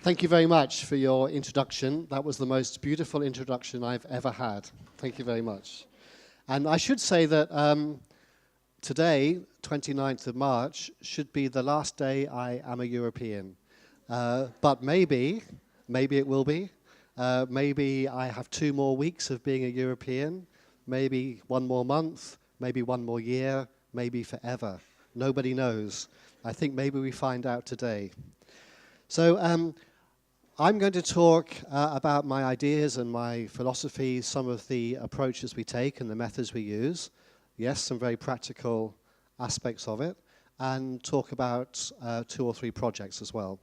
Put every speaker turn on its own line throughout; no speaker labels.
Thank you very much for your introduction. That was the most beautiful introduction I've ever had. Thank you very much. And I should say that today, 29th of March, should be the last day I am a European. But maybe it will be. Maybe I have 2 more weeks of being a European, maybe 1 more month, maybe 1 more year, maybe forever. Nobody knows. I think maybe we find out today. So I'm going to talk about my ideas and my philosophy, some of the approaches we take and the methods we use. Yes, some very practical aspects of it, and talk about 2 or 3 projects as well.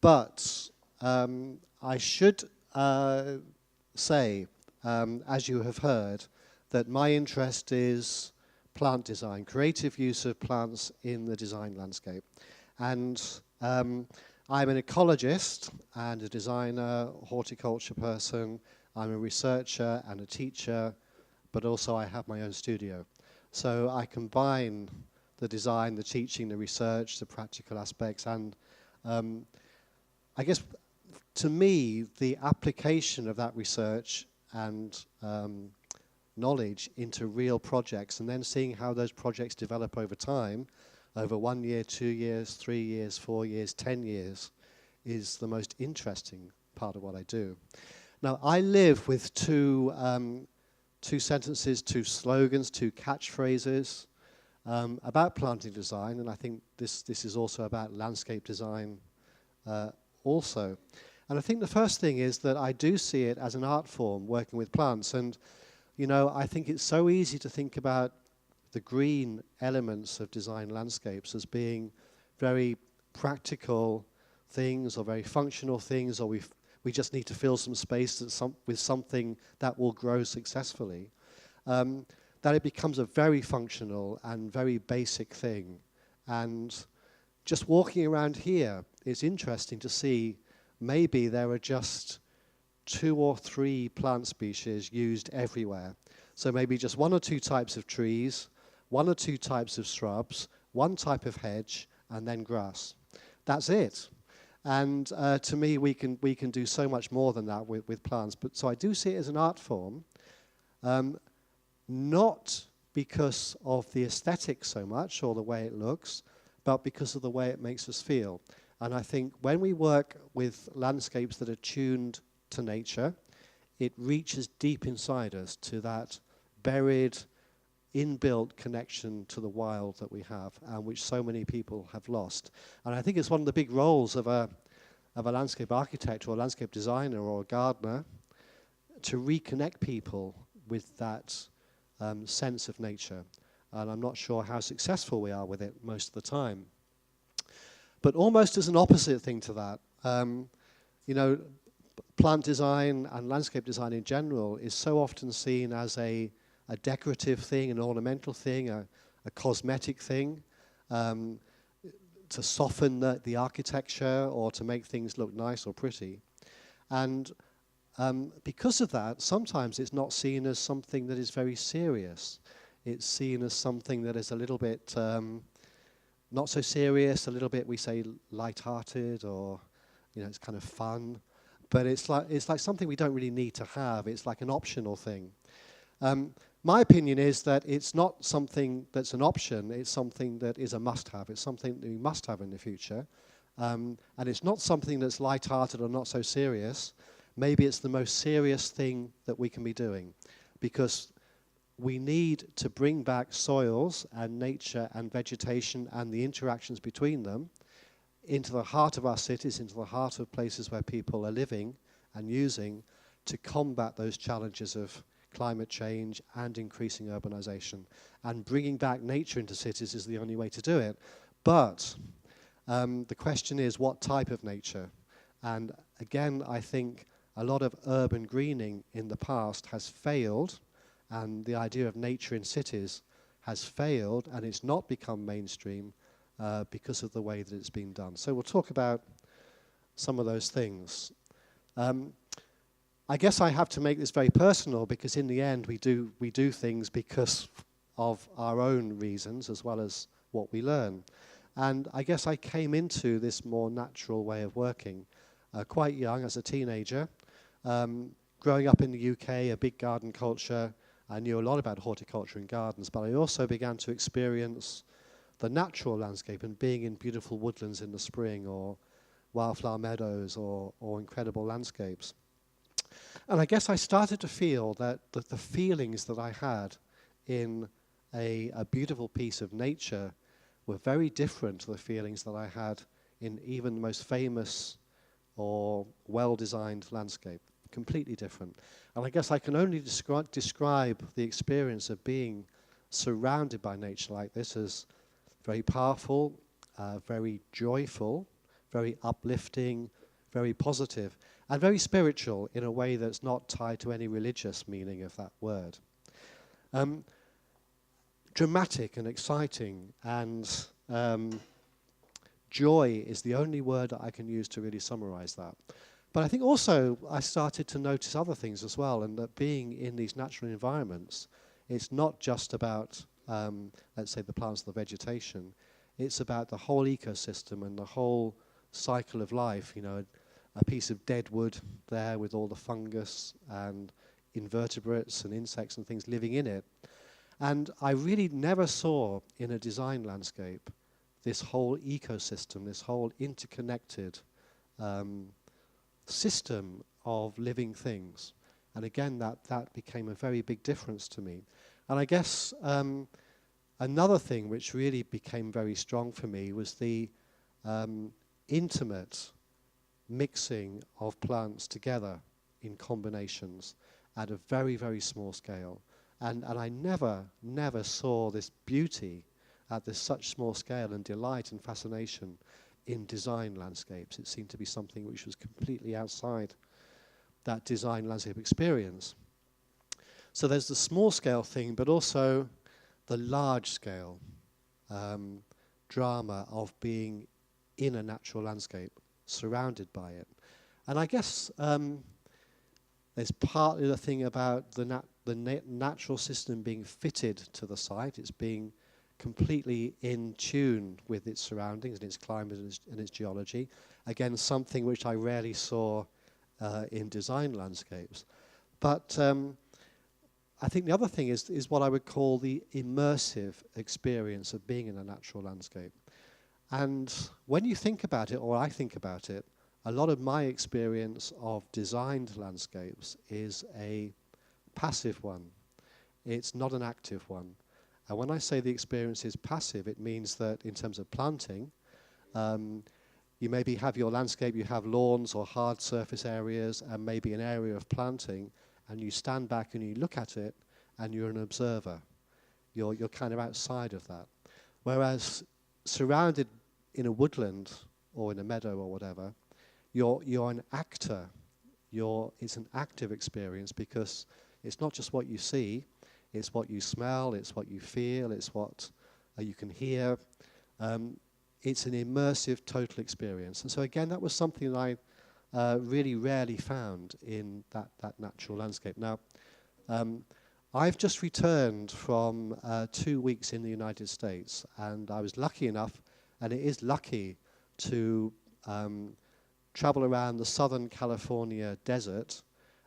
But I should say, as you have heard, that my interest is plant design, creative use of plants in the design landscape. And I'm an ecologist and a designer, horticulture person. I'm a researcher and a teacher, but also I have my own studio. So I combine the design, the teaching, the research, the practical aspects, and I guess to me, the application of that research and knowledge into real projects, and then seeing how those projects develop over time, over 1 year, 2 years, 3 years, 4 years, 10 years, is the most interesting part of what I do. Now, I live with two sentences, 2 slogans, 2 catchphrases about planting design, and I think this is also about landscape design also. And I think the first thing is that I do see it as an art form, working with plants. And, you know, I think it's so easy to think about the green elements of design landscapes as being very practical things or very functional things, or we just need to fill some space with something that will grow successfully, that it becomes a very functional and very basic thing. And just walking around here, it's interesting to see maybe there are just 2 or 3 plant species used everywhere. So maybe just 1 or 2 types of trees, 1 or 2 types of shrubs, 1 type of hedge, and then grass. That's it. And to me, we can do so much more than that with plants. But so I do see it as an art form, not because of the aesthetics so much or the way it looks, but because of the way it makes us feel. And I think when we work with landscapes that are tuned to nature, it reaches deep inside us to that buried, inbuilt connection to the wild that we have, and which so many people have lost. And I think it's one of the big roles of a landscape architect or a landscape designer or a gardener to reconnect people with that sense of nature. And I'm not sure how successful we are with it most of the time. But almost as an opposite thing to that, you know, plant design and landscape design in general is so often seen as a decorative thing, an ornamental thing, a cosmetic thing, to soften the architecture or to make things look nice or pretty. And because of that, sometimes it's not seen as something that is very serious. It's seen as something that is a little bit not so serious, a little bit, we say, light-hearted, or, you know, it's kind of fun. But it's like something we don't really need to have. It's like an optional thing. My opinion is that it's not something that's an option. It's something that is a must-have. It's something that we must have in the future. And it's not something that's light-hearted or not so serious. Maybe it's the most serious thing that we can be doing, because we need to bring back soils and nature and vegetation and the interactions between them into the heart of our cities, into the heart of places where people are living and using, to combat those challenges of climate change and increasing urbanization. And bringing back nature into cities is the only way to do it. But the question is, what type of nature? And again, I think a lot of urban greening in the past has failed, and the idea of nature in cities has failed, and it's not become mainstream because of the way that it's been done. So we'll talk about some of those things. I guess I have to make this very personal, because in the end we do things because of our own reasons as well as what we learn. And I guess I came into this more natural way of working quite young, as a teenager. Growing up in the UK, a big garden culture, I knew a lot about horticulture and gardens, but I also began to experience the natural landscape and being in beautiful woodlands in the spring, or wildflower meadows, or incredible landscapes. And I guess I started to feel that the feelings that I had in a beautiful piece of nature were very different to the feelings that I had in even the most famous or well-designed landscape. Completely different. And I guess I can only describe the experience of being surrounded by nature like this as very powerful, very joyful, very uplifting, very positive, and very spiritual in a way that's not tied to any religious meaning of that word. Dramatic and exciting, and joy is the only word that I can use to really summarize that. But I think also I started to notice other things as well, and that being in these natural environments, it's not just about, let's say, the plants or the vegetation. It's about the whole ecosystem and the whole cycle of life. You know, a piece of dead wood there with all the fungus and invertebrates and insects and things living in it. And I really never saw in a design landscape this whole ecosystem, this whole interconnected system of living things. And again, that became a very big difference to me. And I guess another thing which really became very strong for me was the intimate mixing of plants together in combinations at a very, very small scale. And I never saw this beauty at this such small scale, and delight and fascination in design landscapes. It seemed to be something which was completely outside that design landscape experience. So there's the small scale thing, but also the large scale drama of being in a natural landscape, surrounded by it. And I guess there's partly the thing about the natural system being fitted to the site. It's being completely in tune with its surroundings and its climate and its geology. Again, something which I rarely saw in design landscapes. But I think the other thing is what I would call the immersive experience of being in a natural landscape. And when you think about it, or I think about it, a lot of my experience of designed landscapes is a passive one. It's not an active one. And when I say the experience is passive, it means that in terms of planting, you maybe have your landscape, you have lawns or hard surface areas, and maybe an area of planting, and you stand back and you look at it, and you're an observer. You're kind of outside of that. Whereas surrounded in a woodland or in a meadow or whatever, you're an actor. It's an active experience, because it's not just what you see, it's what you smell, it's what you feel, it's what you can hear. It's an immersive, total experience. And so again, that was something that I really rarely found in that natural landscape. Now, I've just returned from 2 weeks in the United States, and I was lucky enough, and it is lucky, to travel around the Southern California desert.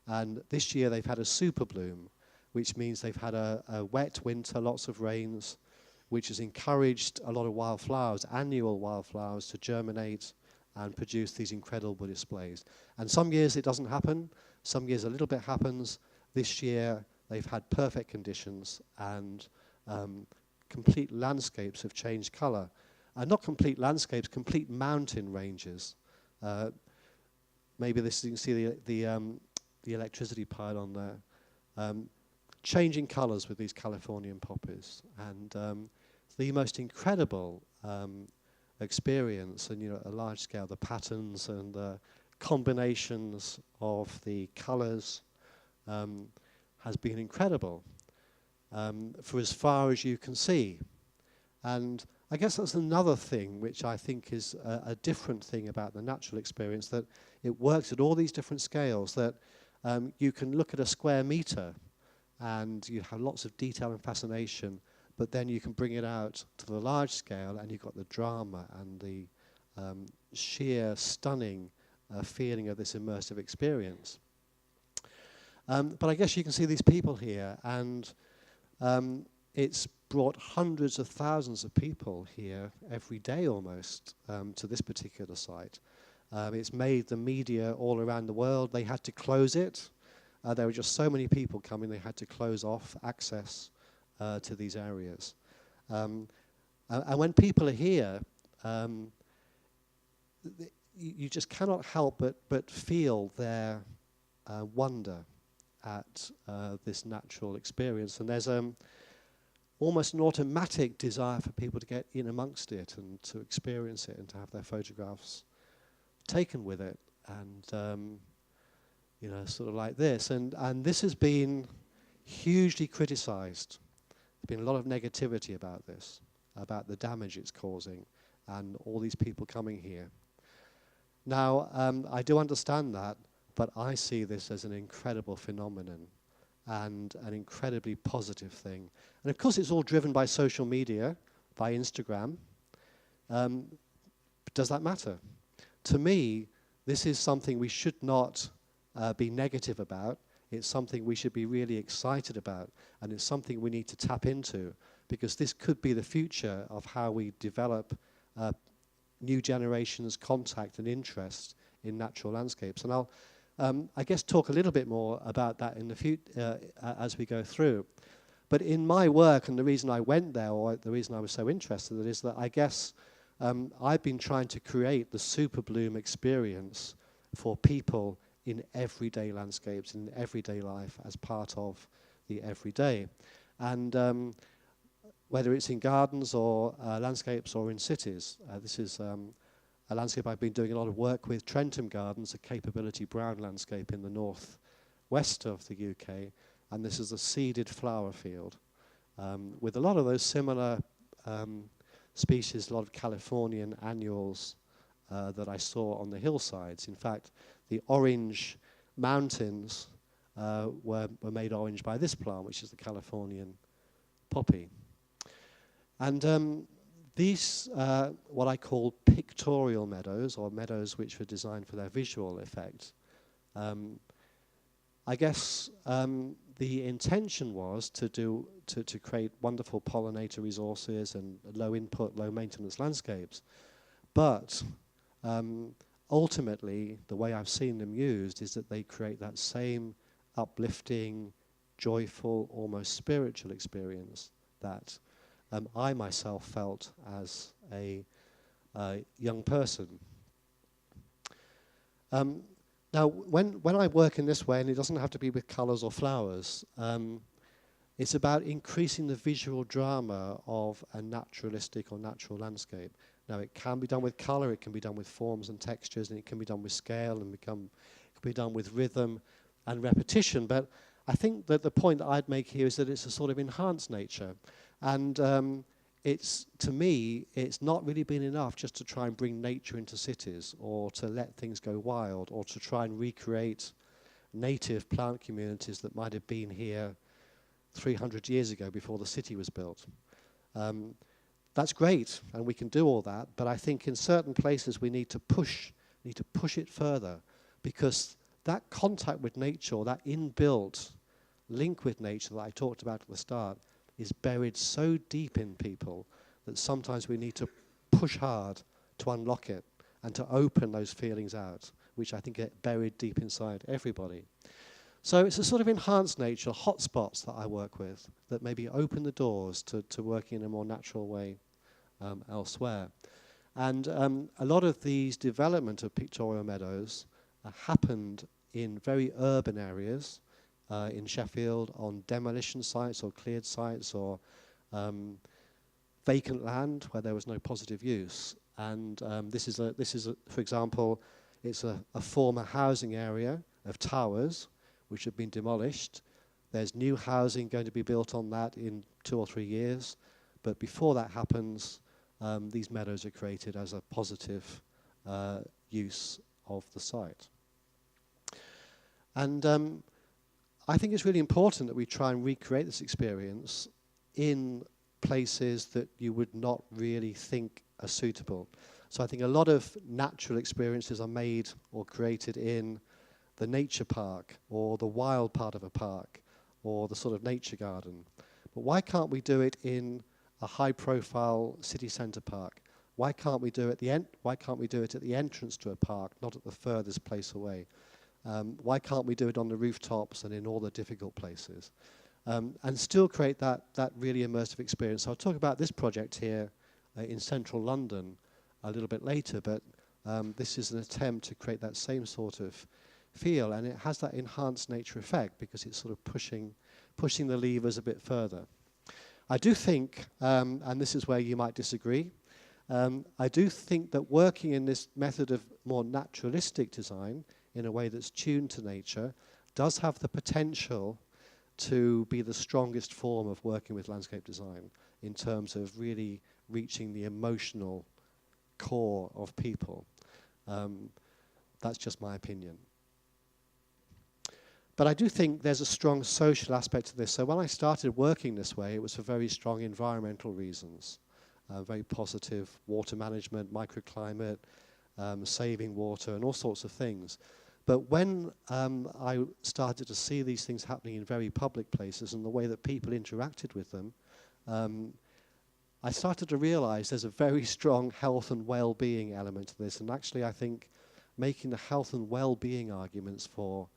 And this year they've had a super bloom, which means they've had a wet winter, lots of rains, which has encouraged a lot of wildflowers, annual wildflowers, to germinate and produce these incredible displays. And some years it doesn't happen, some years a little bit happens. This year they've had perfect conditions, and complete landscapes have changed color. Not complete landscapes, complete mountain ranges. Maybe this, you can see the electricity pylon there. Changing colors with these Californian poppies, and the most incredible experience, and a large scale, the patterns and the combinations of the colors has been incredible for as far as you can see. And I guess that's another thing which I think is a different thing about the natural experience, that it works at all these different scales, that you can look at a square meter and you have lots of detail and fascination, but then you can bring it out to the large scale, and you've got the drama and the sheer stunning feeling of this immersive experience. But I guess you can see these people here, and it's brought hundreds of thousands of people here every day almost to this particular site. It's made the media all around the world. They had to close it. There were just so many people coming, they had to close off access to these areas. And when people are here, you just cannot help but feel their wonder at this natural experience. And there's almost an automatic desire for people to get in amongst it and to experience it and to have their photographs taken with it, and you know, sort of like this. And this has been hugely criticized. There's been a lot of negativity about this, about the damage it's causing, and all these people coming here. Now, I do understand that, but I see this as an incredible phenomenon and an incredibly positive thing. And of course, it's all driven by social media, by Instagram. Does that matter? To me, this is something we should not be negative about. It's something we should be really excited about, and it's something we need to tap into, because this could be the future of how we develop new generations' contact and interest in natural landscapes. And I'll, I guess, talk a little bit more about that in the future as we go through. But in my work, and the reason I went there, or the reason I was so interested in it, is that I guess I've been trying to create the super bloom experience for people in everyday landscapes, in everyday life, as part of the everyday. And whether it's in gardens or landscapes or in cities, this is a landscape I've been doing a lot of work with, Trentham Gardens, a capability brown landscape in the north-west of the UK, and this is a seeded flower field with a lot of those similar species, a lot of Californian annuals that I saw on the hillsides. In fact, the orange mountains were made orange by this plant, which is the Californian Poppy. And these, what I call pictorial meadows, or meadows which were designed for their visual effect, I guess the intention was to create wonderful pollinator resources and low input, low maintenance landscapes. But ultimately, the way I've seen them used is that they create that same uplifting, joyful, almost spiritual experience that I myself felt as a young person. Now, when I work in this way, and it doesn't have to be with colours or flowers, it's about increasing the visual drama of a naturalistic or natural landscape. Now, it can be done with colour, it can be done with forms and textures, and it can be done with scale, and it can be done with rhythm and repetition. But I think that the point that I'd make here is that it's a sort of enhanced nature. And it's, to me, it's not really been enough just to try and bring nature into cities, or to let things go wild, or to try and recreate native plant communities that might have been here 300 years ago before the city was built. That's great, and we can do all that, but I think in certain places we need to push it further, because that contact with nature, or that inbuilt link with nature that I talked about at the start, is buried so deep in people that sometimes we need to push hard to unlock it and to open those feelings out, which I think get buried deep inside everybody. So it's a sort of enhanced nature, hotspots that I work with, that maybe open the doors to working in a more natural way elsewhere. And a lot of these development of pictorial meadows happened in very urban areas, in Sheffield, on demolition sites or cleared sites, or vacant land where there was no positive use. And this is, for example, it's a former housing area of towers which have been demolished. There's new housing going to be built on that in 2 or 3 years. But before that happens, these meadows are created as a positive use of the site. And I think it's really important that we try and recreate this experience in places that you would not really think are suitable. So I think a lot of natural experiences are made or created in the nature park or the wild part of a park or the sort of nature garden. But why can't we do it in a high-profile city centre park? Why can't we do it why can't we do it at the entrance to a park, not at the furthest place away? Why can't we do it on the rooftops and in all the difficult places? And still create that really immersive experience. So I'll talk about this project here in central London a little bit later, but this is an attempt to create that same sort of feel, and it has that enhanced nature effect because it's sort of pushing the levers a bit further. I do think, and this is where you might disagree, I do think that working in this method of more naturalistic design in a way that's tuned to nature does have the potential to be the strongest form of working with landscape design in terms of really reaching the emotional core of people. That's just my opinion. But I do think there's a strong social aspect to this. So when I started working this way, it was for very strong environmental reasons. Very positive water management, microclimate, saving water, and all sorts of things. But when I started to see these things happening in very public places and the way that people interacted with them, I started to realize there's a very strong health and well-being element to this. And actually, I think making the health and well-being arguments for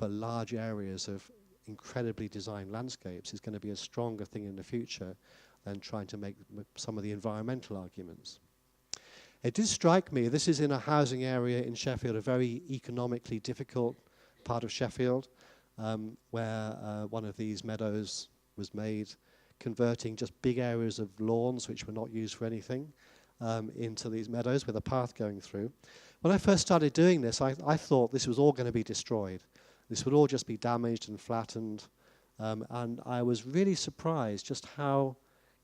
large areas of incredibly designed landscapes is going to be a stronger thing in the future than trying to make some of the environmental arguments. It did strike me, this is in a housing area in Sheffield, a very economically difficult part of Sheffield, where one of these meadows was made, converting just big areas of lawns which were not used for anything into these meadows with a path going through. When I first started doing this, I thought this was all going to be destroyed. This would all just be damaged and flattened. And I was really surprised just how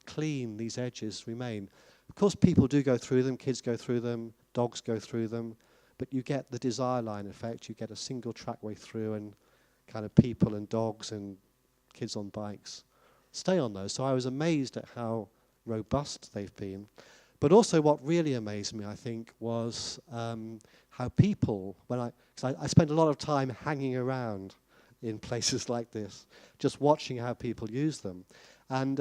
clean these edges remain. Of course, people do go through them, kids go through them, dogs go through them, but you get the desire line effect. You get a single trackway through, and kind of people and dogs and kids on bikes stay on those. So I was amazed at how robust they've been. But also what really amazed me, I think, was how people, because I spent a lot of time hanging around in places like this, just watching how people use them. And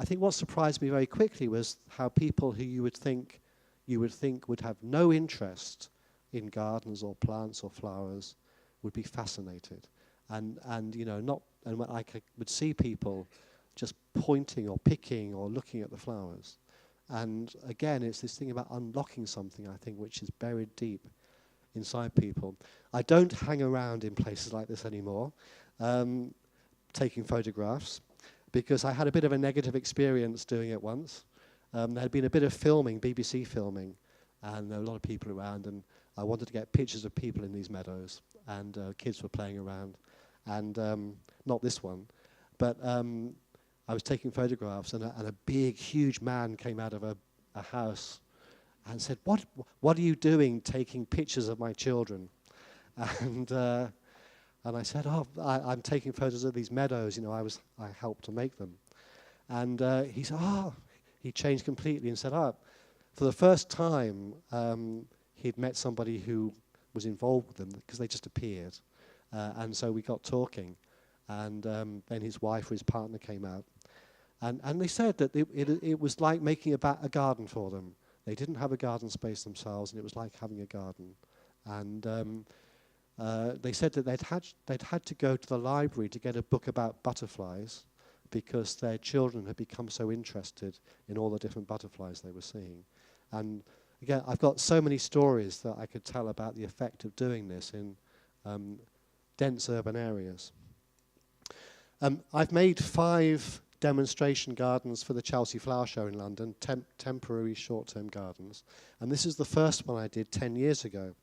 I think what surprised me very quickly was how people who you would think would have no interest in gardens or plants or flowers would be fascinated. And you know, when I would see people just pointing or picking or looking at the flowers. And again, it's this thing about unlocking something, I think, which is buried deep inside people. I don't hang around in places like this anymore, taking photographs, because I had a bit of a negative experience doing it once. There had been a bit of filming, BBC filming, and there were a lot of people around, and I wanted to get pictures of people in these meadows, and kids were playing around, and not this one, but I was taking photographs, and a big, huge man came out of a house and said, "What are you doing taking pictures of my children?" And I said, "Oh, I'm taking photos of these meadows. You know, I helped to make them." And he said, he changed completely and said, for the first time, he'd met somebody who was involved with them because they just appeared. And so we got talking. And then his wife or his partner came out. And they said that it was like making a garden for them. They didn't have a garden space themselves, and it was like having a garden. And they said that they'd had to go to the library to get a book about butterflies because their children had become so interested in all the different butterflies they were seeing. And again, I've got so many stories that I could tell about the effect of doing this in dense urban areas. I've made 5 demonstration gardens for the Chelsea Flower Show in London, temporary short-term gardens. And this is the first one I did 10 years ago.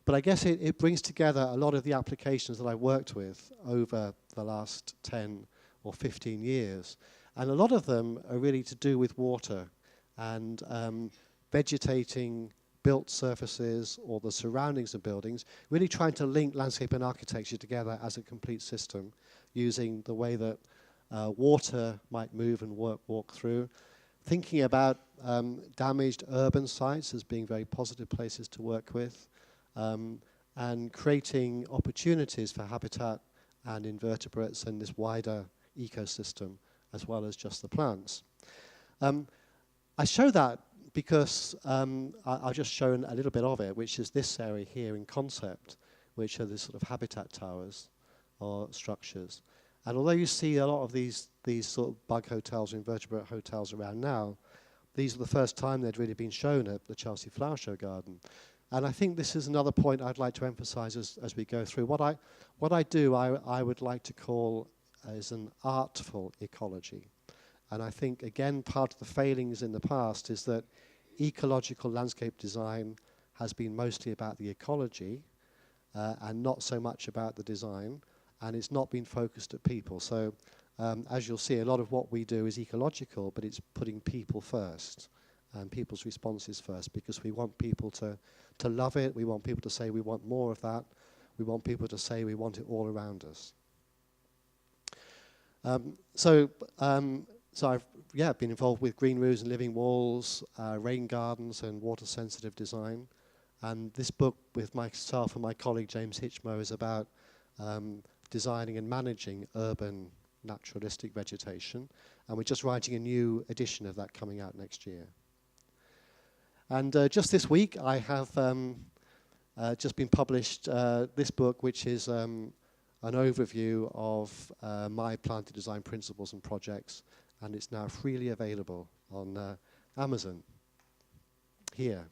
But I guess it brings together a lot of the applications that I've worked with over the last 10 or 15 years. And a lot of them are really to do with water and vegetating built surfaces or the surroundings of buildings, really trying to link landscape and architecture together as a complete system using the way that water might move and walk through. Thinking about damaged urban sites as being very positive places to work with, and creating opportunities for habitat and invertebrates and this wider ecosystem, as well as just the plants. I show that because I've just shown a little bit of it, which is this area here in concept, which are the sort of habitat towers or structures. And although you see a lot of these sort of bug hotels or invertebrate hotels around now, these are the first time they'd really been shown at the Chelsea Flower Show Garden. And I think this is another point I'd like to emphasize as we go through. What I do, I would like to call as an artful ecology. And I think, again, part of the failings in the past is that ecological landscape design has been mostly about the ecology and not so much about the design, and it's not been focused at people. So as you'll see, a lot of what we do is ecological, but it's putting people first and people's responses first, because we want people to love it. We want people to say we want more of that. We want people to say we want it all around us. So I've been involved with green roofs and living walls, rain gardens and water-sensitive design. And this book with myself and my colleague James Hitchmo is about designing and managing urban naturalistic vegetation. And we're just writing a new edition of that coming out next year. And just this week I have just been published this book, which is an overview of my planted design principles and projects, and it's now freely available on Amazon here.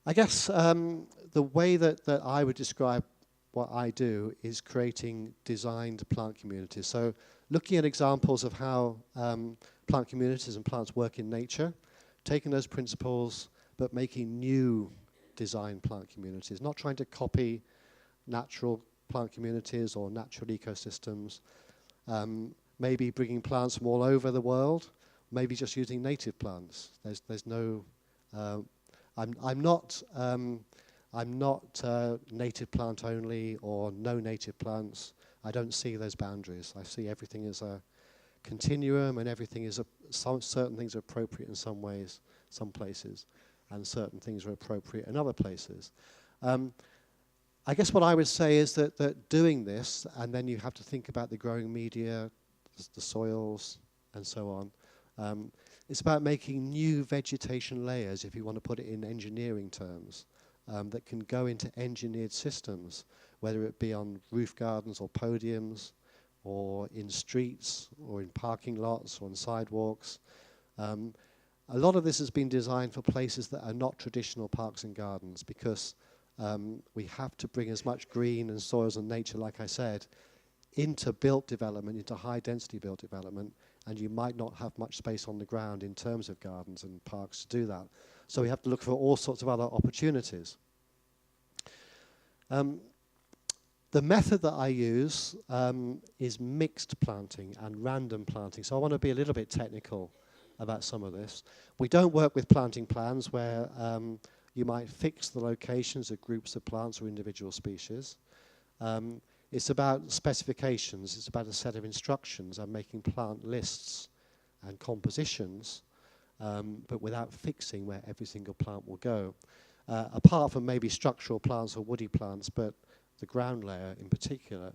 I guess the way that I would describe what I do is creating designed plant communities. So looking at examples of how plant communities and plants work in nature, taking those principles but making new design plant communities, not trying to copy natural plant communities or natural ecosystems, maybe bringing plants from all over the world, maybe just using native plants. There's no, I'm not native plant only or no native plants. I don't see those boundaries. I see everything as a continuum, and everything is certain things are appropriate in some ways, some places, and certain things are appropriate in other places. I guess what I would say is that doing this, and then you have to think about the growing media, the soils, and so on. It's about making new vegetation layers, if you want to put it in engineering terms, that can go into engineered systems, whether it be on roof gardens or podiums, or in streets, or in parking lots, or on sidewalks. A lot of this has been designed for places that are not traditional parks and gardens, because we have to bring as much green and soils and nature, like I said, into built development, into high-density built development, and you might not have much space on the ground in terms of gardens and parks to do that. So we have to look for all sorts of other opportunities. The method that I use is mixed planting and random planting. So I want to be a little bit technical about some of this. We don't work with planting plans where you might fix the locations of groups of plants or individual species. It's about specifications. It's about a set of instructions and making plant lists and compositions, but without fixing where every single plant will go. Apart from maybe structural plants or woody plants, but the ground layer in particular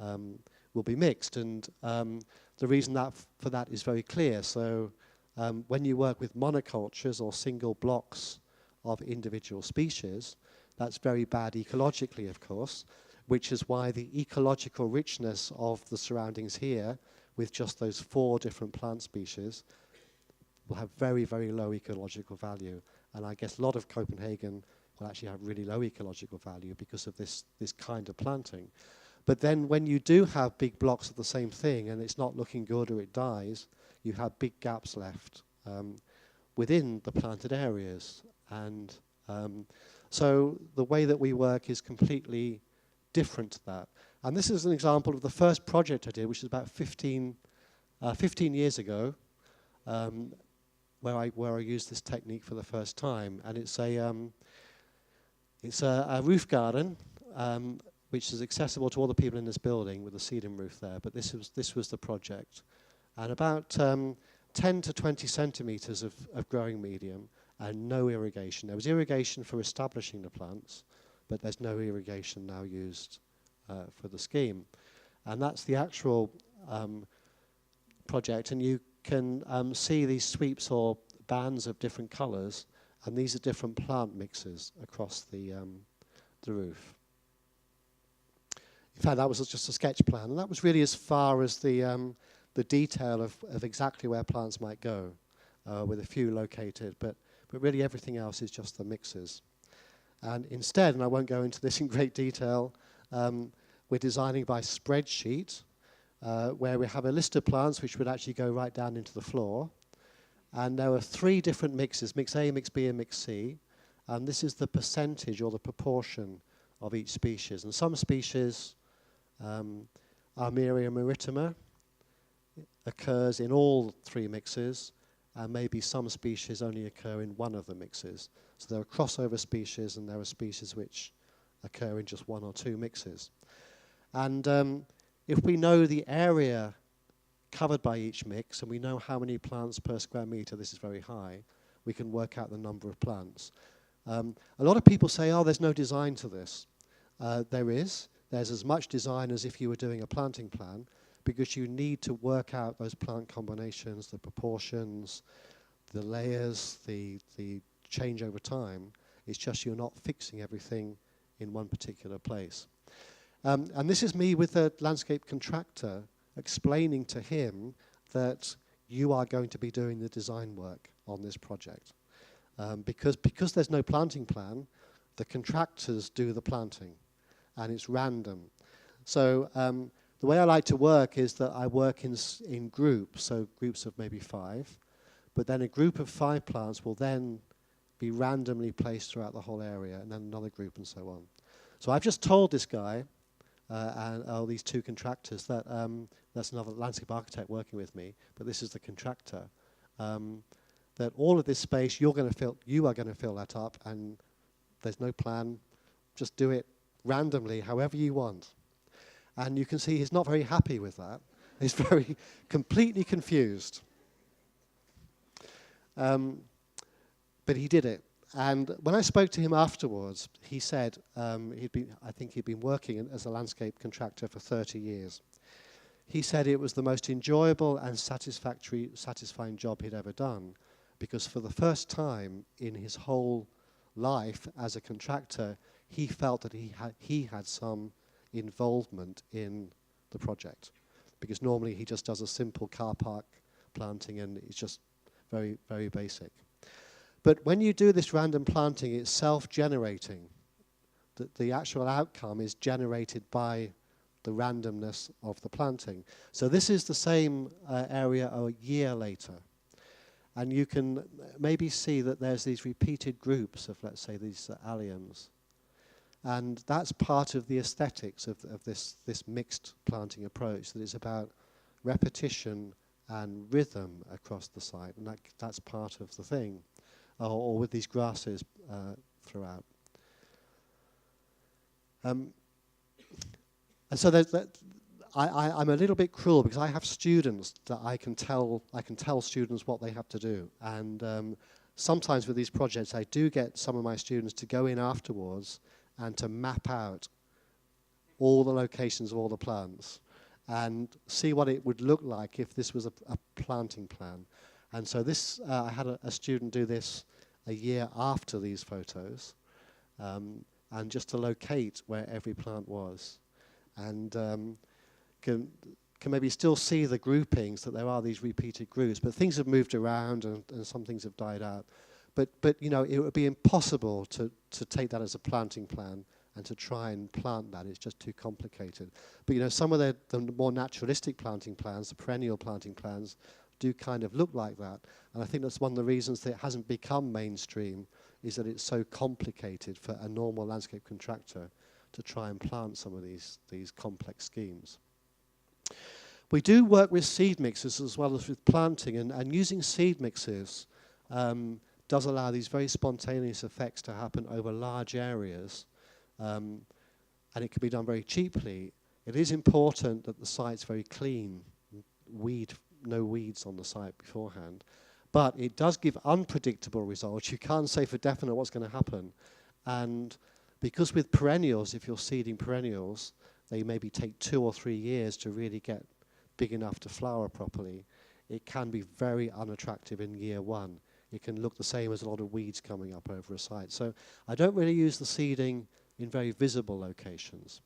will be mixed. And the reason for that is very clear. So when you work with monocultures or single blocks of individual species, that's very bad ecologically, of course, which is why the ecological richness of the surroundings here, with just those 4 different plant species, will have very, very low ecological value. And I guess a lot of Copenhagen will actually have really low ecological value because of this kind of planting. But then when you do have big blocks of the same thing and it's not looking good or it dies, you have big gaps left within the planted areas. And so the way that we work is completely different to that. And this is an example of the first project I did, which is about 15 years ago, where I used this technique for the first time. And it's a roof garden which is accessible to all the people in this building with the ceiling roof there, but this was the project. And about 10 to 20 centimeters of growing medium and no irrigation. There was irrigation for establishing the plants, but there's no irrigation now used for the scheme. And that's the actual project, and you can see these sweeps or bands of different colors, and these are different plant mixes across the roof. In fact, that was just a sketch plan, and that was really as far as the detail of exactly where plants might go, with a few located, but really everything else is just the mixes. And instead, and I won't go into this in great detail, we're designing by spreadsheet, where we have a list of plants which would actually go right down into the floor. And there are 3 different mixes, mix A, mix B, and mix C. And this is the percentage or the proportion of each species. And some species, Armeria maritima, occurs in all 3 mixes, and maybe some species only occur in one of the mixes. So there are crossover species, and there are species which occur in just 1 or 2 mixes. And if we know the area covered by each mix, and we know how many plants per square meter, this is very high, we can work out the number of plants. A lot of people say, oh, there's no design to this. There is. There's as much design as if you were doing a planting plan, because you need to work out those plant combinations, the proportions, the layers, the change over time. It's just you're not fixing everything in one particular place. And this is me with the landscape contractor explaining to him that you are going to be doing the design work on this project. Because there's no planting plan, the contractors do the planting, and it's random. So the way I like to work is that I work in groups, so groups of maybe 5, but then a group of 5 plants will then be randomly placed throughout the whole area, and then another group and so on. So I've just told this guy, and these 2 contractors, that that's another landscape architect working with me, but this is the contractor, that all of this space you are going to fill that up, and there's no plan, just do it randomly, however you want. And you can see he's not very happy with that. He's very completely confused. But he did it. And when I spoke to him afterwards, he said I think he'd been working as a landscape contractor for 30 years. He said it was the most enjoyable and satisfying job he'd ever done, because for the first time in his whole life as a contractor, he felt that he had some involvement in the project, because normally he just does a simple car park planting and it's just very, very basic. But when you do this random planting, it's self-generating. The actual outcome is generated by the randomness of the planting. So this is the same area a year later. And you can maybe see that there's these repeated groups of, let's say, these alliums. And that's part of the aesthetics of this mixed planting approach, that it's about repetition and rhythm across the site, and that's part of the thing, or with these grasses throughout. And so I'm a little bit cruel, because I have students that I can tell students what they have to do, and sometimes with these projects I do get some of my students to go in afterwards and to map out all the locations of all the plants and see what it would look like if this was a planting plan. And so this, I had a student do this a year after these photos, and just to locate where every plant was. And can maybe still see the groupings, that there are these repeated groups, but things have moved around and some things have died out. But you know, it would be impossible to take that as a planting plan and to try and plant that. It's just too complicated. But you know, some of the more naturalistic planting plans, the perennial planting plans, do kind of look like that. And I think that's one of the reasons that it hasn't become mainstream, is that it's so complicated for a normal landscape contractor to try and plant some of these complex schemes. We do work with seed mixes as well as with planting, and using seed mixes does allow these very spontaneous effects to happen over large areas. And and it can be done very cheaply, it is important that the site's very clean, no weeds on the site beforehand. But it does give unpredictable results. You can't say for definite what's going to happen. And because with perennials, if you're seeding perennials, they maybe take 2 or 3 years to really get big enough to flower properly. It can be very unattractive in year 1. It can look the same as a lot of weeds coming up over a site. So I don't really use the seeding in very visible locations.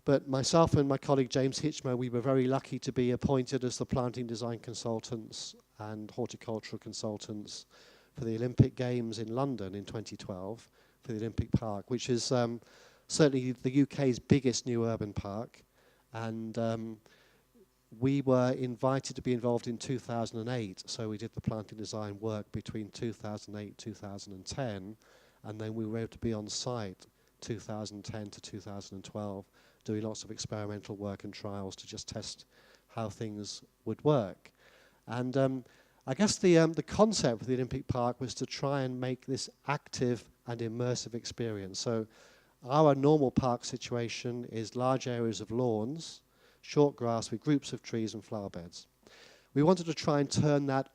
But myself and my colleague James Hitchmer, we were very lucky to be appointed as the planting design consultants and horticultural consultants for the Olympic Games in London in 2012 for the Olympic Park, which is certainly the UK's biggest new urban park. And we were invited to be involved in 2008, so we did the planting design work between 2008 2010, and then we were able to be on site 2010 to 2012, doing lots of experimental work and trials to just test how things would work. And I guess the concept of the Olympic Park was to try and make this active and immersive experience. So our normal park situation is large areas of lawns, short grass with groups of trees and flower beds. We wanted to try and turn that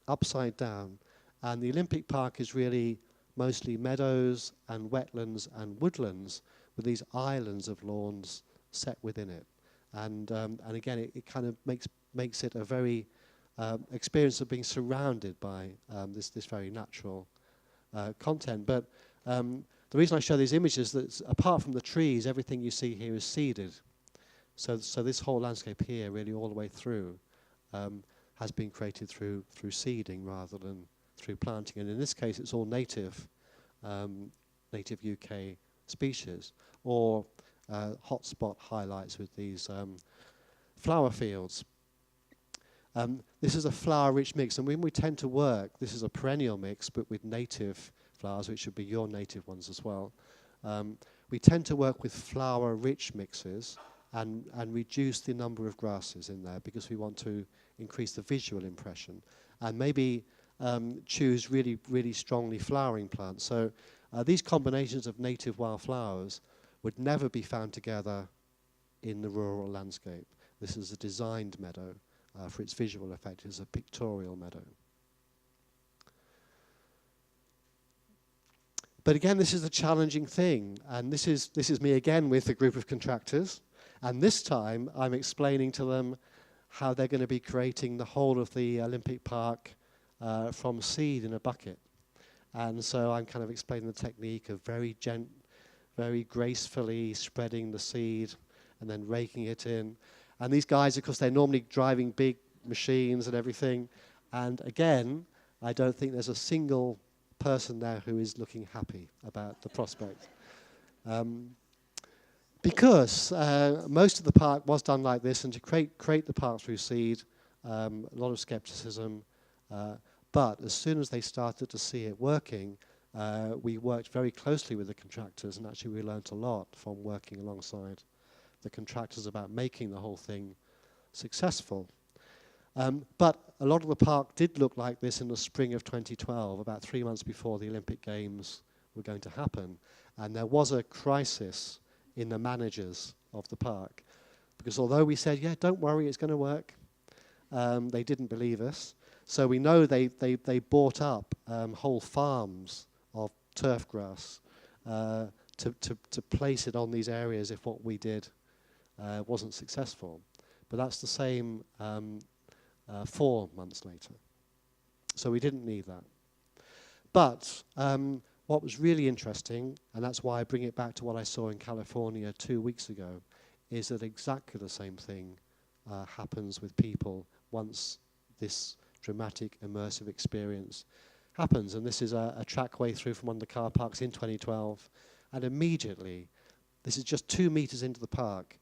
upside down, and the Olympic Park is really mostly meadows and wetlands and woodlands with these islands of lawns set within it. And again, it kind of makes it a very experience of being surrounded by this very natural content. But the reason I show these images is that apart from the trees, everything you see here is seeded. So this whole landscape here, really all the way through, has been created through seeding rather than through planting. And in this case, it's all native UK species, or hotspot highlights with these flower fields. This is a flower-rich mix, and when we tend to work, this is a perennial mix, but with native flowers, which should be your native ones as well. We tend to work with flower-rich mixes and reduce the number of grasses in there because we want to increase the visual impression, and maybe choose really, really strongly flowering plants. So these combinations of native wildflowers would never be found together in the rural landscape. This is a designed meadow for its visual effect. It's a pictorial meadow. But again, this is a challenging thing, and this is me again with a group of contractors, and this time I'm explaining to them how they're going to be creating the whole of the Olympic Park from seed in a bucket. And so I'm kind of explaining the technique of very gracefully spreading the seed and then raking it in. And these guys, of course, they're normally driving big machines and everything. And again, I don't think there's a single person there who is looking happy about the prospect. Because most of the park was done like this, and to create the park through seed, a lot of skepticism. But as soon as they started to see it working, we worked very closely with the contractors, and actually we learnt a lot from working alongside the contractors about making the whole thing successful. But a lot of the park did look like this in the spring of 2012, about 3 months before the Olympic Games were going to happen. And there was a crisis in the managers of the park, because although we said, yeah, don't worry, it's going to work, they didn't believe us. So we know they bought up whole farms of turf grass to place it on these areas if what we did wasn't successful. But that's the same 4 months later. So we didn't need that. But what was really interesting, and that's why I bring it back to what I saw in California 2 weeks ago, is that exactly the same thing happens with people once this dramatic, immersive experience happens. And this is a trackway through from one of the car parks in 2012. And immediately, this is just 2 meters into the park,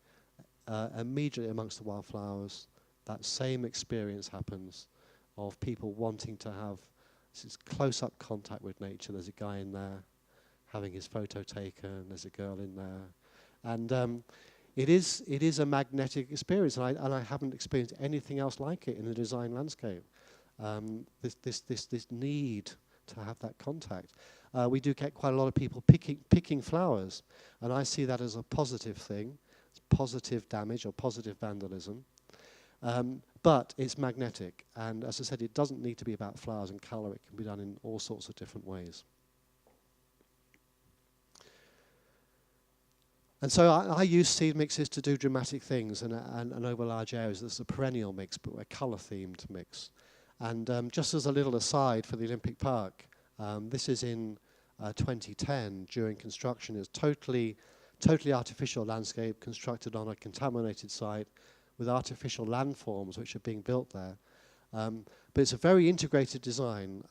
immediately amongst the wildflowers, that same experience happens of people wanting to have this close-up contact with nature. There's a guy in there having his photo taken, there's a girl in there. And it is a magnetic experience, and I haven't experienced anything else like it in the design landscape. This need to have that contact. we do get quite a lot of people picking flowers, and I see that as a positive thing. It's positive damage or positive vandalism. But it's magnetic, and as I said, it doesn't need to be about flowers and colour. It can be done in all sorts of different ways. And so I use seed mixes to do dramatic things, and over large areas. There's a perennial mix, but a colour-themed mix. And just as a little aside for the Olympic Park, this is in 2010 during construction. It's totally artificial landscape constructed on a contaminated site with artificial landforms which are being built there. But it's a very integrated design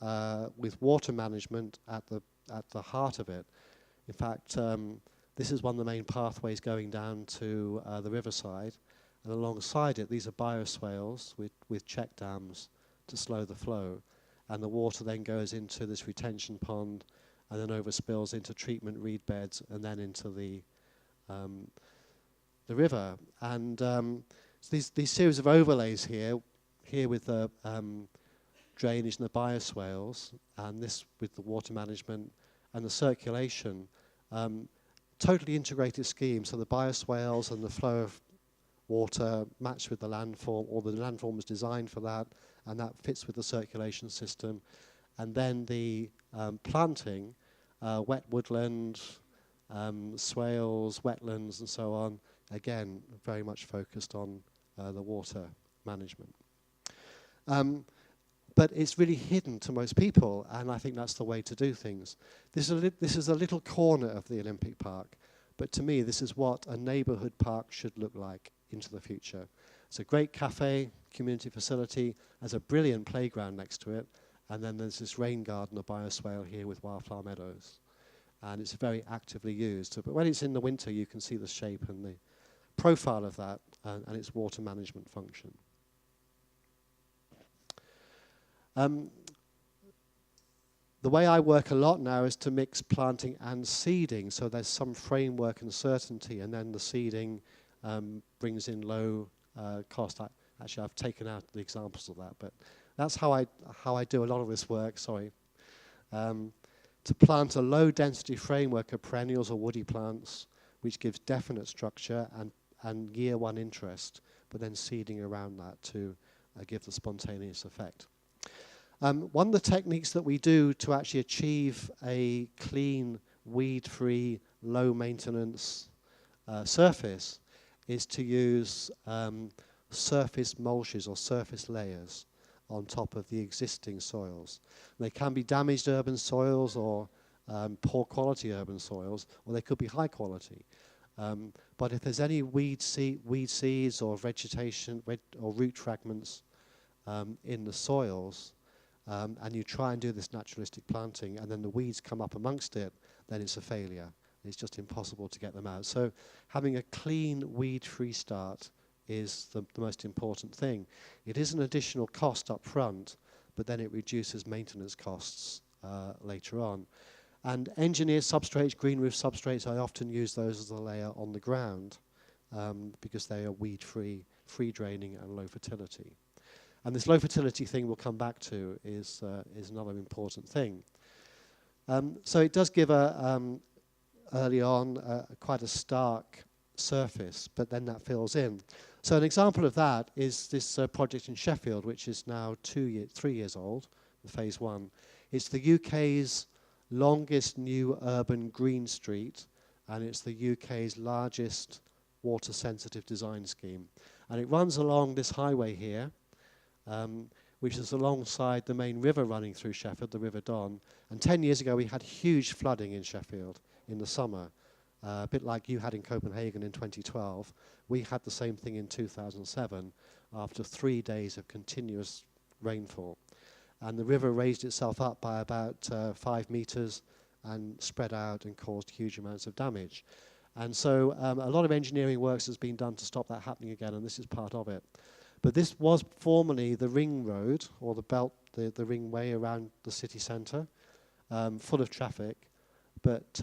with water management at the heart of it. In fact, this is one of the main pathways going down to the riverside, and alongside it, these are bioswales with check dams to slow the flow, and the water then goes into this retention pond, and then overspills into treatment reed beds, and then into the river. And so these series of overlays here with the drainage and the bioswales, and this with the water management and the circulation. Totally integrated scheme, so the bioswales and the flow of water match with the landform, or the landform was designed for that, and that fits with the circulation system. And then the planting, wet woodland, swales, wetlands, and so on, again, very much focused on the water management. But it's really hidden to most people, and I think that's the way to do things. This is a little corner of the Olympic Park, but to me, this is what a neighbourhood park should look like into the future. It's a great cafe, community facility, has a brilliant playground next to it, and then there's this rain garden, a bioswale here with wildflower meadows. And it's very actively used. But when it's in the winter, you can see the shape and the profile of that and its water management function. The way I work a lot now is to mix planting and seeding, so there's some framework and certainty, and then the seeding brings in low cost. Actually, I've taken out the examples of that, but that's how I do a lot of this work. Sorry, to plant a low-density framework of perennials or woody plants, which gives definite structure and year-one interest, but then seeding around that to give the spontaneous effect. One of the techniques that we do to actually achieve a clean, weed-free, low-maintenance surface is to use surface mulches or surface layers on top of the existing soils. They can be damaged urban soils or poor quality urban soils, or they could be high quality. But if there's any weed seeds or vegetation or root fragments in the soils, and you try and do this naturalistic planting, and then the weeds come up amongst it, then it's a failure. It's just impossible to get them out. So having a clean, weed-free start is the most important thing. It is an additional cost up front, but then it reduces maintenance costs later on. And engineered substrates, green roof substrates, I often use those as a layer on the ground because they are weed-free, free draining, and low fertility. And this low fertility thing we'll come back to is another important thing. So it does give early on quite a stark surface, but then that fills in. So an example of that is this project in Sheffield, which is now 3 years old, phase 1. It's the UK's longest new urban green street, and it's the UK's largest water-sensitive design scheme. And it runs along this highway here, which is alongside the main river running through Sheffield, the River Don. And 10 years ago, we had huge flooding in Sheffield in the summer, a bit like you had in Copenhagen in 2012. We had the same thing in 2007 after 3 days of continuous rainfall. And the river raised itself up by about 5 meters and spread out and caused huge amounts of damage. And so a lot of engineering works has been done to stop that happening again, and this is part of it. But this was formerly the ring road, or the belt, the ringway around the city centre, full of traffic. But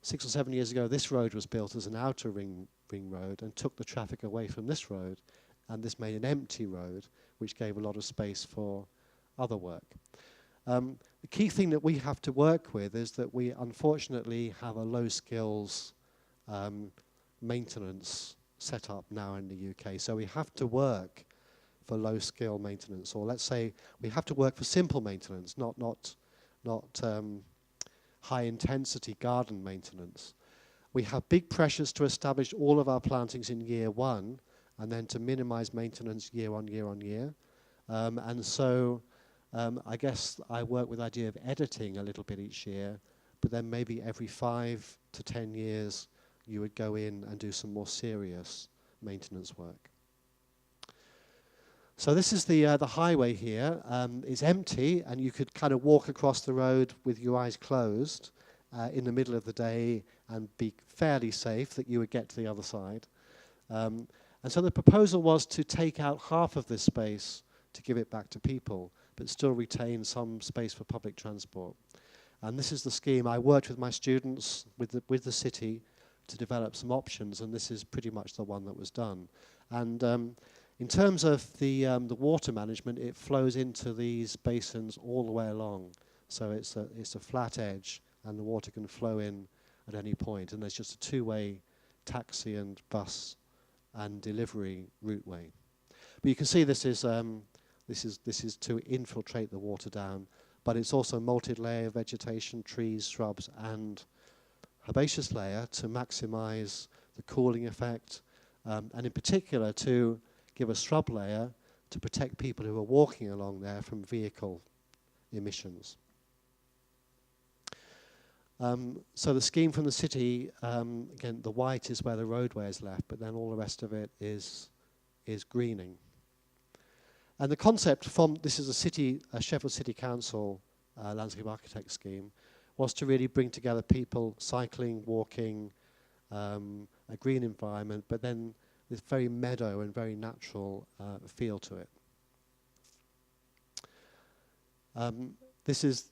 6 or 7 years ago, this road was built as an outer ring road and took the traffic away from this road, and this made an empty road, which gave a lot of space for other work. The key thing that we have to work with is that we unfortunately have a low skills maintenance set up now in the UK. So we have to work for low skill maintenance, or let's say we have to work for simple maintenance, not high intensity garden maintenance. We have big pressures to establish all of our plantings in year one, and then to minimize maintenance year on year on year. And so I guess I work with the idea of editing a little bit each year, but then maybe every 5 to 10 years you would go in and do some more serious maintenance work. So this is the highway here. It's empty, and you could kind of walk across the road with your eyes closed in the middle of the day and be fairly safe that you would get to the other side. And so the proposal was to take out half of this space to give it back to people, but still retain some space for public transport. And this is the scheme. I worked with my students, with the city, to develop some options, and this is pretty much the one that was done. And in terms of the water management, it flows into these basins all the way along. So it's a flat edge, and the water can flow in at any point. And there's just a two-way taxi and bus and delivery routeway. But you can see this is to infiltrate the water down, but it's also multi-layer vegetation, trees, shrubs, and herbaceous layer to maximize the cooling effect, and in particular to give a shrub layer to protect people who are walking along there from vehicle emissions. So the scheme from the city, again, the white is where the roadway is left, but then all the rest of it is greening. And the concept from, this is a Sheffield City Council landscape architect scheme, was to really bring together people cycling, walking, a green environment, but then this very meadow and very natural feel to it. This is,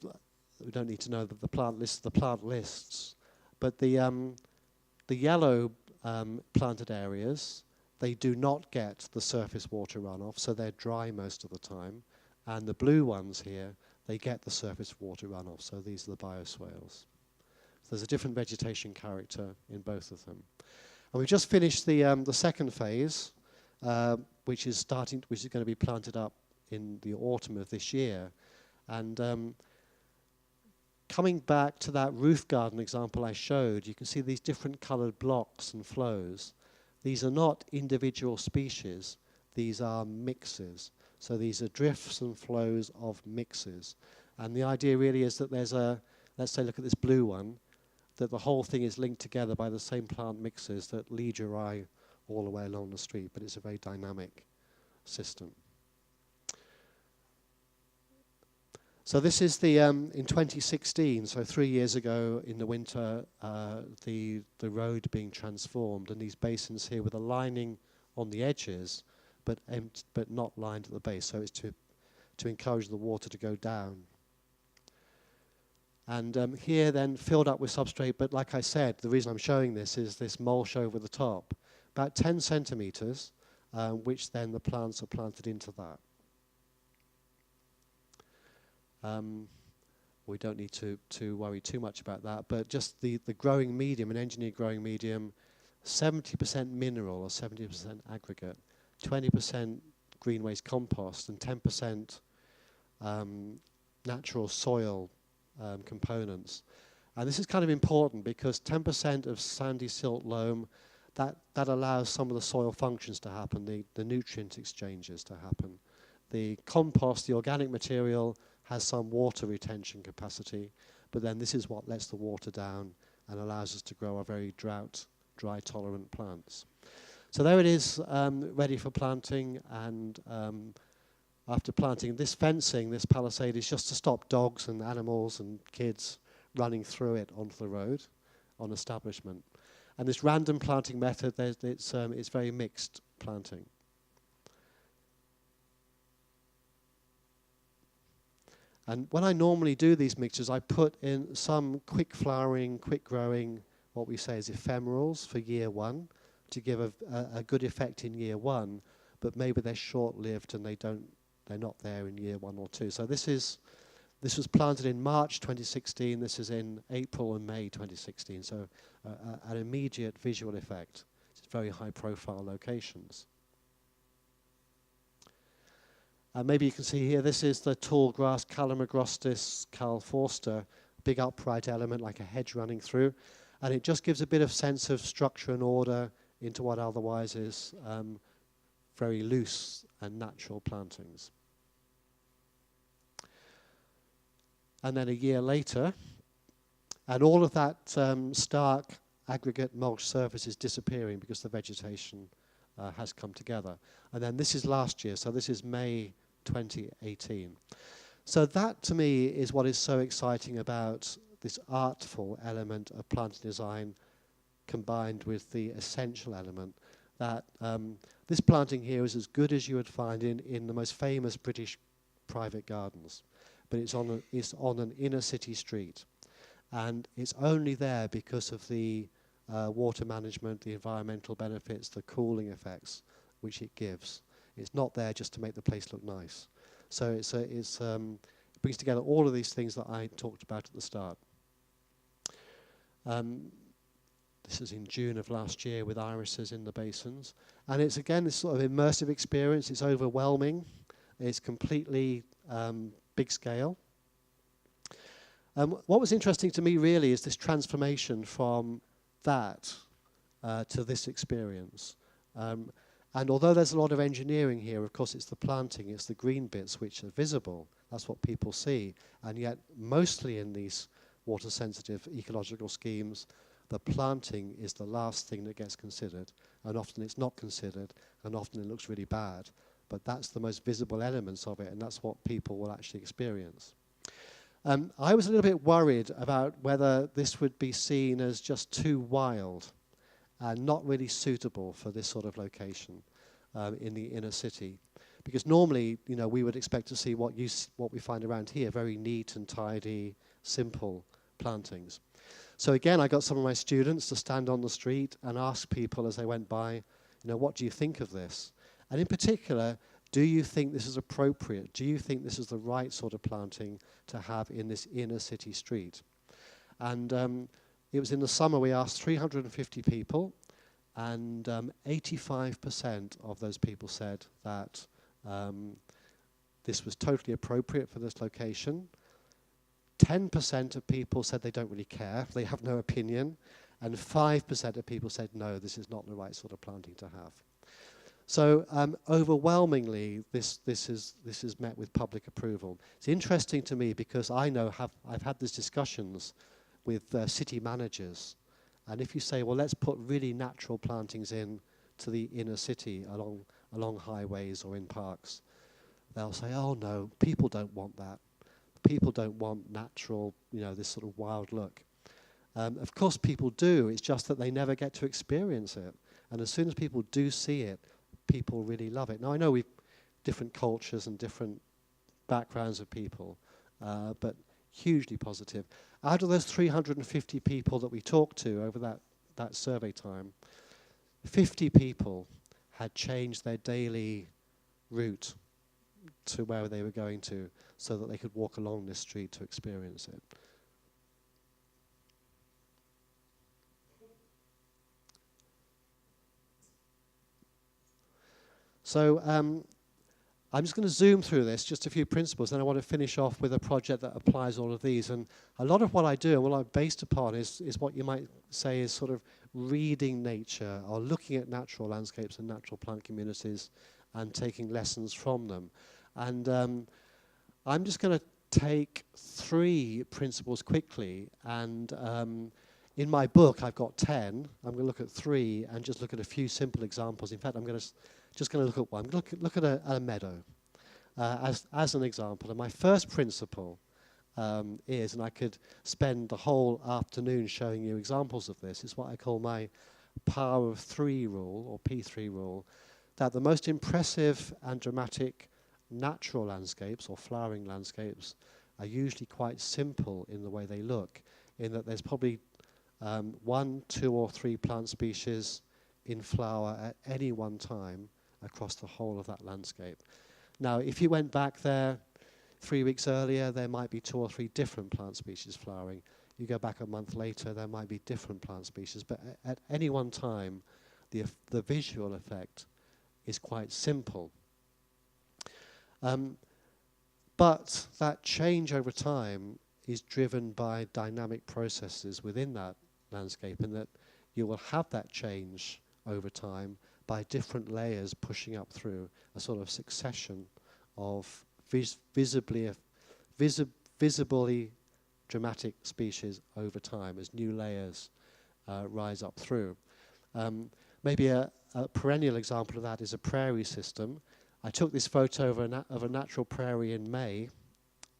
we don't need to know the plant lists, but the yellow planted areas, they do not get the surface water runoff, so they're dry most of the time. And the blue ones here, they get the surface water runoff, so these are the bioswales. So there's a different vegetation character in both of them. And we've just finished the second phase, which is going to be planted up in the autumn of this year. And coming back to that roof garden example I showed, you can see these different colored blocks and flows. These are not individual species, these are mixes. So these are drifts and flows of mixes. And the idea really is that there's let's say look at this blue one, that the whole thing is linked together by the same plant mixes that lead your eye all the way along the street, but it's a very dynamic system. So this is the, in 2016, so 3 years ago in the winter, the road being transformed, and these basins here with a lining on the edges, but not lined at the base, so it's to encourage the water to go down. And here then filled up with substrate, but like I said, the reason I'm showing this is this mulch over the top, about 10 centimeters, which then the plants are planted into that. We don't need to worry too much about that, but just the growing medium, an engineered growing medium, 70% mineral or 70% aggregate, 20% green waste compost, and 10% natural soil components. And this is kind of important because 10% of sandy silt loam, that allows some of the soil functions to happen, the nutrient exchanges to happen. The compost, the organic material, has some water retention capacity, but then this is what lets the water down and allows us to grow our very dry tolerant plants. So there it is, ready for planting, and after planting, this fencing, this palisade, is just to stop dogs and animals and kids running through it onto the road on establishment. And this random planting method, it's very mixed planting. And when I normally do these mixtures, I put in some quick flowering, quick growing, what we say is ephemerals for year one, to give a good effect in year one, but maybe they're short-lived and they're not there in year 1 or 2. So this is This was planted in March 2016. This is in April and May 2016. So an immediate visual effect. It's very high-profile locations. Maybe you can see here, this is the tall grass, Calamagrostis calforster, big upright element like a hedge running through. And it just gives a bit of sense of structure and order into what otherwise is very loose and natural plantings. And then a year later, and all of that stark aggregate mulch surface is disappearing because the vegetation has come together. And then this is last year, so this is May 2018. So that, to me, is what is so exciting about this artful element of planting design combined with the essential element that this planting here is as good as you would find in the most famous British private gardens. But it's on an inner city street. And it's only there because of the water management, the environmental benefits, the cooling effects which it gives. It's not there just to make the place look nice. So it brings together all of these things that I talked about at the start. This is in June of last year with irises in the basins. And it's, again, this sort of immersive experience. It's overwhelming. It's completely big scale. What was interesting to me, really, is this transformation from that to this experience. And although there's a lot of engineering here, of course, it's the planting, it's the green bits which are visible. That's what people see. And yet, mostly in these water-sensitive ecological schemes, the planting is the last thing that gets considered. And often it's not considered, and often it looks really bad. But that's the most visible elements of it, and that's what people will actually experience. I was a little bit worried about whether this would be seen as just too wild and not really suitable for this sort of location in the inner city. Because normally, you know, we would expect to see what we find around here, very neat and tidy, simple plantings. So again, I got some of my students to stand on the street and ask people as they went by, you know, what do you think of this? And in particular, do you think this is appropriate? Do you think this is the right sort of planting to have in this inner city street? And it was in the summer we asked 350 people, and 85% of those people said that this was totally appropriate for this location. 10% of people said they don't really care, they have no opinion, and 5% of people said no, this is not the right sort of planting to have. So overwhelmingly, this is met with public approval. It's interesting to me because I know I've had these discussions with city managers, and if you say, well, let's put really natural plantings in to the inner city along highways or in parks, they'll say, oh no, people don't want that. People don't want natural, you know, this sort of wild look. Of course people do, it's just that they never get to experience it. And as soon as people do see it, people really love it. Now I know we've different cultures and different backgrounds of people, but hugely positive. Out of those 350 people that we talked to over that survey time, 50 people had changed their daily route to where they were going to so that they could walk along this street to experience it. So I'm just going to zoom through this, just a few principles, then I want to finish off with a project that applies all of these. And a lot of what I do and what I'm based upon is what you might say is sort of reading nature or looking at natural landscapes and natural plant communities and taking lessons from them. And I'm just going to take 3 principles quickly, and in my book I've got 10. I'm going to look at 3 and just look at a few simple examples. In fact, I'm just going to look at one. I'm going to look at a meadow as an example. And my first principle is, and I could spend the whole afternoon showing you examples of this, is what I call my power of 3 rule, or P3 rule, that the most impressive and dramatic natural landscapes or flowering landscapes are usually quite simple in the way they look, in that there's probably 1, 2 or 3 plant species in flower at any one time across the whole of that landscape. Now, if you went back there, 3 weeks earlier, there might be 2 or 3 different plant species flowering. You go back a month later, there might be different plant species. But at any one time, the visual effect is quite simple. But that change over time is driven by dynamic processes within that landscape, and that you will have that change over time by different layers pushing up through a sort of succession of visibly dramatic species over time as new layers rise up through. Maybe a perennial example of that is a prairie system. I took this photo of a natural prairie in May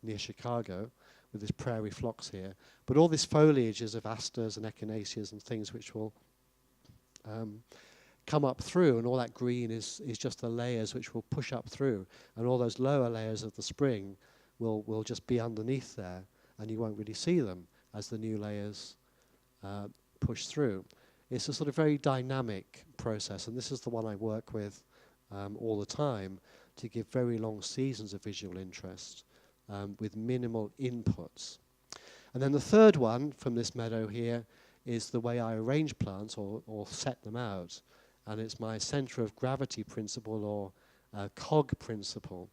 near Chicago with this prairie phlox here. But all this foliage is of asters and echinaceas and things which will come up through, and all that green is just the layers which will push up through, and all those lower layers of the spring will just be underneath there, and you won't really see them as the new layers push through. It's a sort of very dynamic process, and this is the one I work with all the time to give very long seasons of visual interest with minimal inputs. And then the third one from this meadow here is the way I arrange plants or set them out. And it's my center of gravity principle, or cog principle.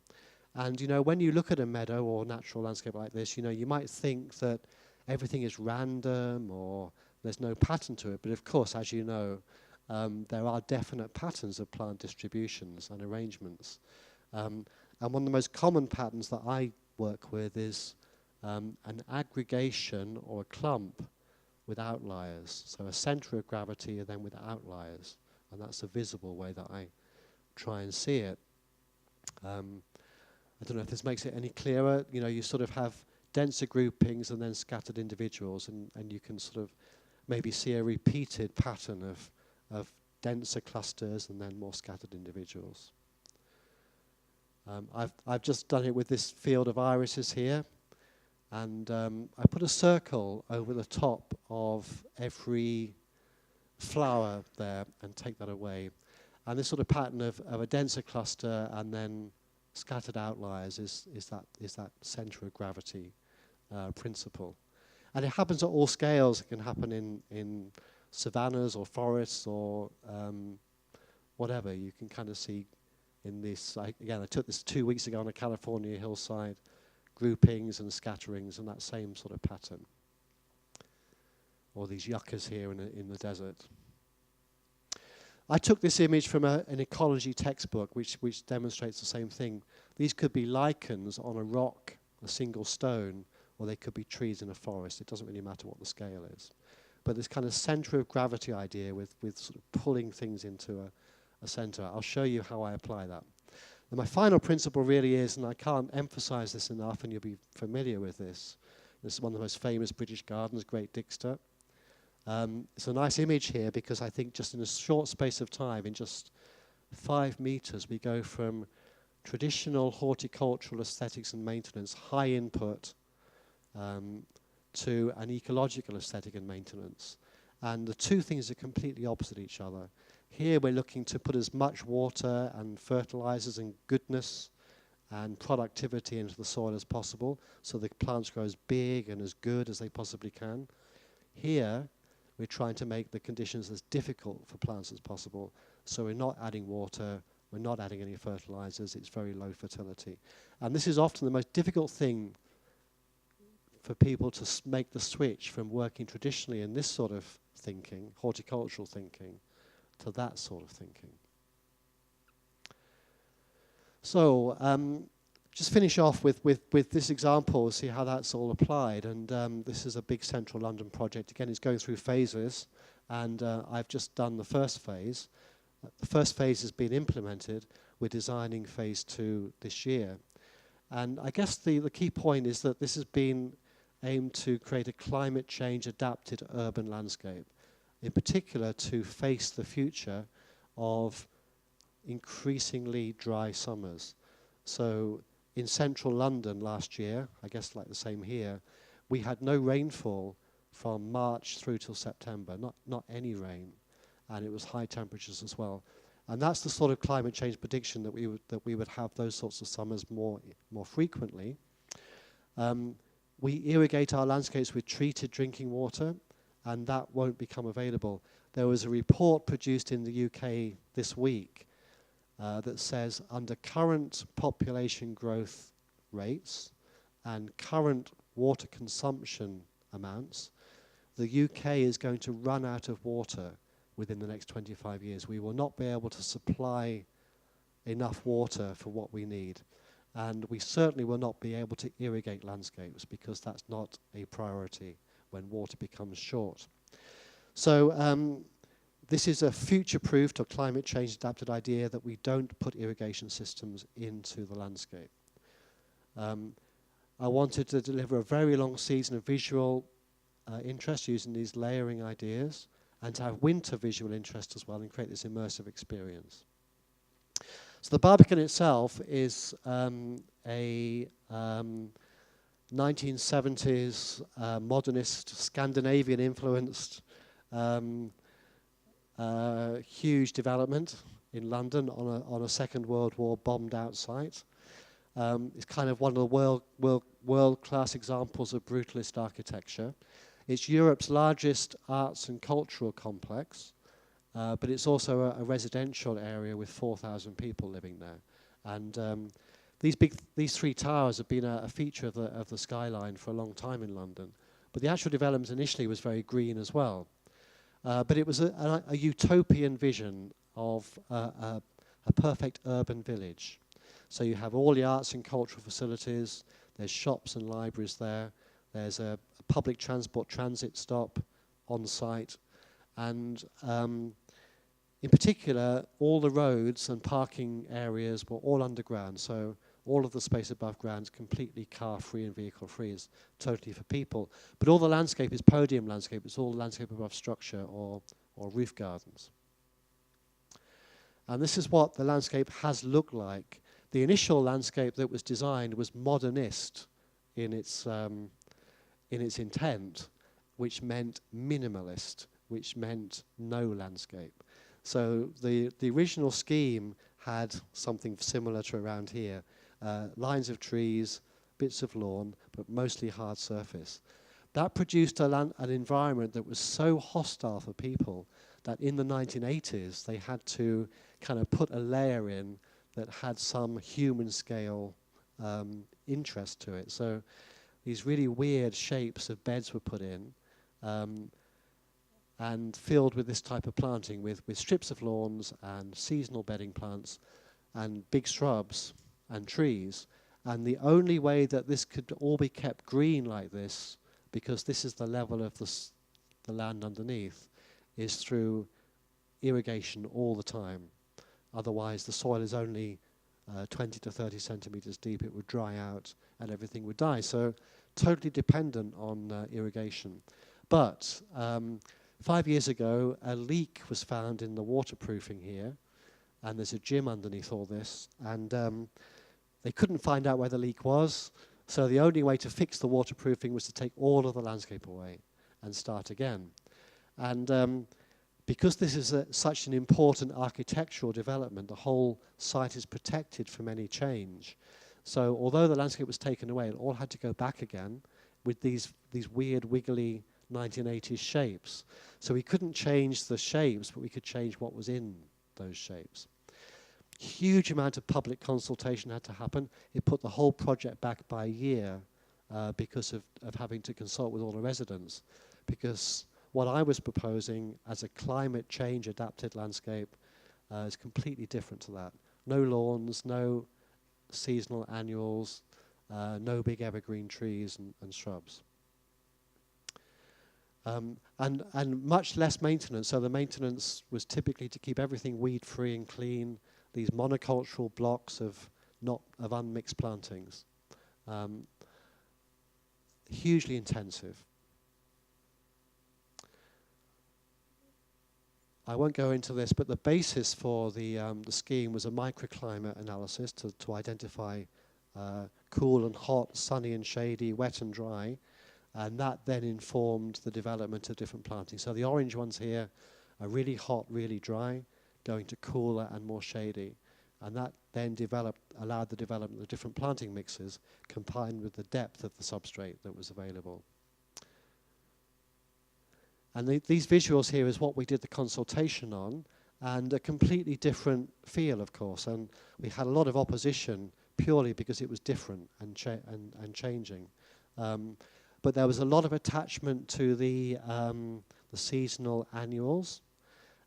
And you know, when you look at a meadow or natural landscape like this, you know, you might think that everything is random or there's no pattern to it. But of course, as you know, there are definite patterns of plant distributions and arrangements. And one of the most common patterns that I work with is an aggregation or a clump with outliers. So a center of gravity and then with outliers. And that's a visible way that I try and see it. I don't know if this makes it any clearer. You know, you sort of have denser groupings and then scattered individuals, and you can sort of maybe see a repeated pattern of denser clusters and then more scattered individuals. I've just done it with this field of irises here, and I put a circle over the top of every flower there and take that away. And this sort of pattern of a denser cluster and then scattered outliers is that center of gravity principle. And it happens at all scales. It can happen in savannas or forests or whatever. You can kind of see in this, again, I took this 2 weeks ago on a California hillside, groupings and scatterings and that same sort of pattern. Or these yuccas here in the desert. I took this image from an ecology textbook which demonstrates the same thing. These could be lichens on a rock, a single stone, or they could be trees in a forest. It doesn't really matter what the scale is. But this kind of center of gravity idea with sort of pulling things into a center. I'll show you how I apply that. And my final principle really is, and I can't emphasize this enough, and you'll be familiar with this. This is one of the most famous British gardens, Great Dixter. It's a nice image here because I think just in a short space of time, in just 5 meters, we go from traditional horticultural aesthetics and maintenance, high input, to an ecological aesthetic and maintenance. And the two things are completely opposite each other. Here we're looking to put as much water and fertilizers and goodness and productivity into the soil as possible so the plants grow as big and as good as they possibly can. Here, we're trying to make the conditions as difficult for plants as possible. So we're not adding water, we're not adding any fertilizers, it's very low fertility. And this is often the most difficult thing for people to make the switch from working traditionally in this sort of thinking, horticultural thinking, to that sort of thinking. So, just finish off with this example, see how that's all applied. And this is a big central London project. Again, it's going through phases, and I've just done the first phase. The first phase has been implemented. We're designing phase 2 this year. And I guess the key point is that this has been aimed to create a climate change adapted urban landscape, in particular to face the future of increasingly dry summers. So in central London last year, I guess like the same here, we had no rainfall from March through till September, not any rain, and it was high temperatures as well. And that's the sort of climate change prediction that we would have those sorts of summers more frequently. We irrigate our landscapes with treated drinking water, and that won't become available. There was a report produced in the UK this week that says under current population growth rates and current water consumption amounts, the UK is going to run out of water within the next 25 years. We will not be able to supply enough water for what we need. And we certainly will not be able to irrigate landscapes because that's not a priority when water becomes short. So this is a future-proofed or climate change adapted idea that we don't put irrigation systems into the landscape. I wanted to deliver a very long season of visual interest using these layering ideas, and to have winter visual interest as well and create this immersive experience. So the Barbican itself is a 1970s modernist, Scandinavian-influenced huge development in London on a Second World War bombed-out site. It's kind of one of the world-class examples of brutalist architecture. It's Europe's largest arts and cultural complex, but it's also a residential area with 4,000 people living there. And these three towers have been a feature of the skyline for a long time in London. But the actual development initially was very green as well. But it was a utopian vision of a perfect urban village. So you have all the arts and cultural facilities, there's shops and libraries there, there's a public transport transit stop on site, and in particular, all the roads and parking areas were all underground, so all of the space above ground is completely car-free and vehicle-free. It's totally for people. But all the landscape is podium landscape. It's all landscape above structure or roof gardens. And this is what the landscape has looked like. The initial landscape that was designed was modernist in its intent, which meant minimalist, which meant no landscape. So the original scheme had something similar to around here. Lines of trees, bits of lawn, but mostly hard surface. That produced an environment that was so hostile for people that in the 1980s they had to kind of put a layer in that had some human scale interest to it. So these really weird shapes of beds were put in and filled with this type of planting with strips of lawns and seasonal bedding plants and big shrubs and trees. And the only way that this could all be kept green like this, because this is the level of the land underneath, is through irrigation all the time. Otherwise, the soil is only 20 to 30 centimeters deep. It would dry out and everything would die. So totally dependent on irrigation. But 5 years ago, a leak was found in the waterproofing here, and there's a gym underneath all this, and they couldn't find out where the leak was, so the only way to fix the waterproofing was to take all of the landscape away and start again. And because this is such an important architectural development, the whole site is protected from any change. So although the landscape was taken away, it all had to go back again with these weird, wiggly 1980s shapes. So we couldn't change the shapes, but we could change what was in those shapes. Huge amount of public consultation had to happen. It put the whole project back by a year because of having to consult with all the residents. Because what I was proposing as a climate change adapted landscape is completely different to that. No lawns, no seasonal annuals, no big evergreen trees and shrubs. And much less maintenance. So the maintenance was typically to keep everything weed-free and clean, these monocultural blocks of unmixed plantings. Hugely intensive. I won't go into this, but the basis for the scheme was a microclimate analysis to identify cool and hot, sunny and shady, wet and dry, and that then informed the development of different plantings. So the orange ones here are really hot, really dry, going to cooler and more shady. And that then allowed the development of different planting mixes combined with the depth of the substrate that was available. And these visuals here is what we did the consultation on, and a completely different feel, of course. And we had a lot of opposition purely because it was different and changing. But there was a lot of attachment to the seasonal annuals.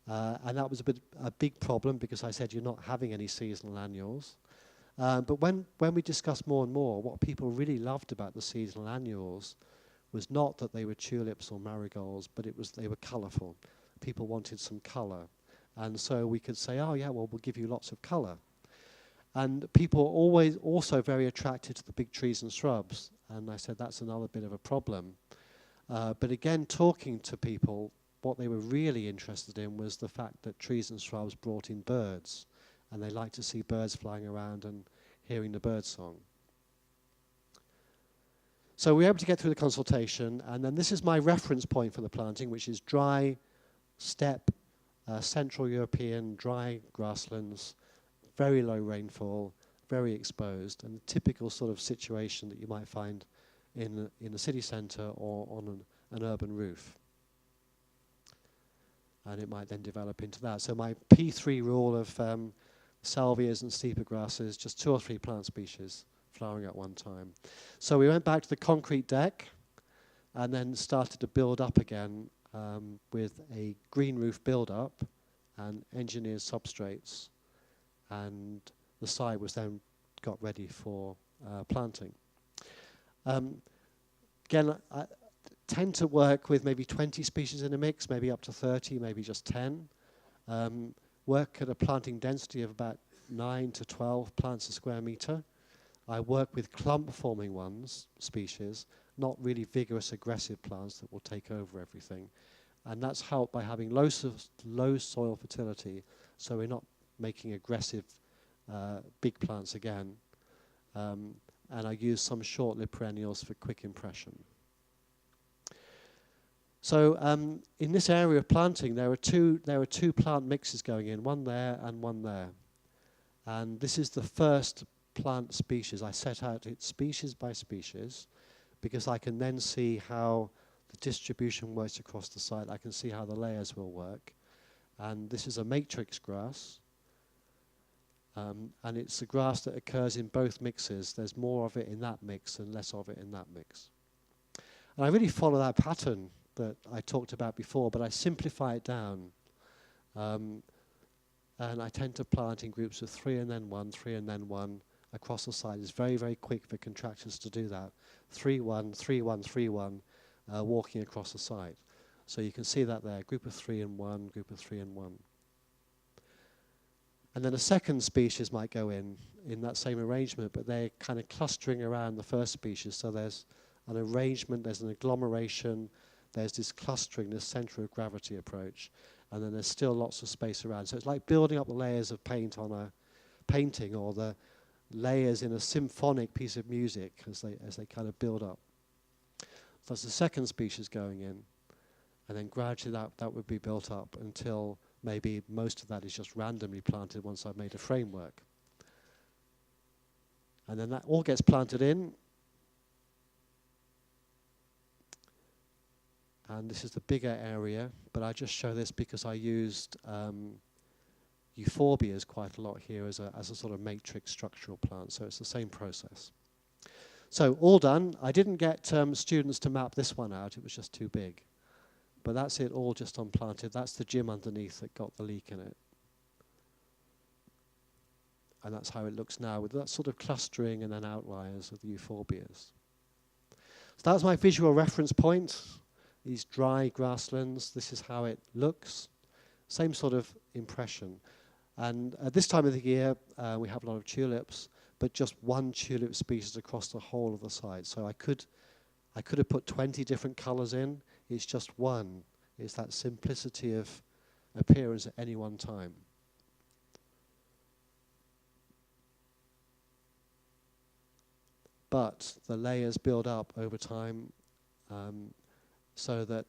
And that was a big problem because I said you're not having any seasonal annuals. But when we discussed more and more, what people really loved about the seasonal annuals was not that they were tulips or marigolds, but they were colourful. People wanted some colour. And so we could say, oh yeah, well, we'll give you lots of colour. And people were always also very attracted to the big trees and shrubs. And I said, that's another bit of a problem. But again, talking to people, what they were really interested in was the fact that trees and shrubs brought in birds, and they liked to see birds flying around and hearing the bird song. So we were able to get through the consultation, and then this is my reference point for the planting, which is dry, steppe, Central European dry grasslands, very low rainfall, very exposed, and the typical sort of situation that you might find in a city centre or on an urban roof. And it might then develop into that. So my P3 rule of salvias and steeper grasses, just 2 or 3 plant species flowering at one time. So we went back to the concrete deck and then started to build up again with a green roof build-up and engineered substrates. And the site was then got ready for planting. Again, I tend to work with maybe 20 species in a mix, maybe up to 30, maybe just 10. Work at a planting density of about 9 to 12 plants a square metre. I work with clump-forming species, not really vigorous, aggressive plants that will take over everything. And that's helped by having low soil fertility, so we're not making aggressive big plants again. And I use some short-lived perennials for quick impression. So in this area of planting, there are two plant mixes going in, one there and one there. And this is the first plant species. I set out it species by species because I can then see how the distribution works across the site. I can see how the layers will work. And this is a matrix grass. And it's a grass that occurs in both mixes. There's more of it in that mix and less of it in that mix. And I really follow that pattern that I talked about before, but I simplify it down. And I tend to plant in groups of 3 and then 1, 3 and then 1 across the site. It's very, very quick for contractors to do that. 3, 1, 3, 1, 3, 1, walking across the site. So you can see that there, group of 3 and 1, group of 3 and 1. And then a second species might go in that same arrangement, but they're kind of clustering around the first species. So there's an arrangement, there's an agglomeration, there's this clustering, this center of gravity approach, and then there's still lots of space around. So it's like building up the layers of paint on a painting, or the layers in a symphonic piece of music as they kind of build up. So that's the second species going in, and then gradually that would be built up until maybe most of that is just randomly planted once I've made a framework. And then that all gets planted in. And this is the bigger area, but I just show this because I used euphorbias quite a lot here as a sort of matrix structural plant, so it's the same process. So all done. I didn't get students to map this one out, it was just too big. But that's it, all just unplanted. That's the gym underneath that got the leak in it. And that's how it looks now, with that sort of clustering and then outliers of the euphorbias. So that was my visual reference point. These dry grasslands, this is how it looks. Same sort of impression. And at this time of the year, we have a lot of tulips, but just one tulip species across the whole of the site. So I could have put 20 different colors in. It's just one. It's that simplicity of appearance at any one time. But the layers build up over time, so that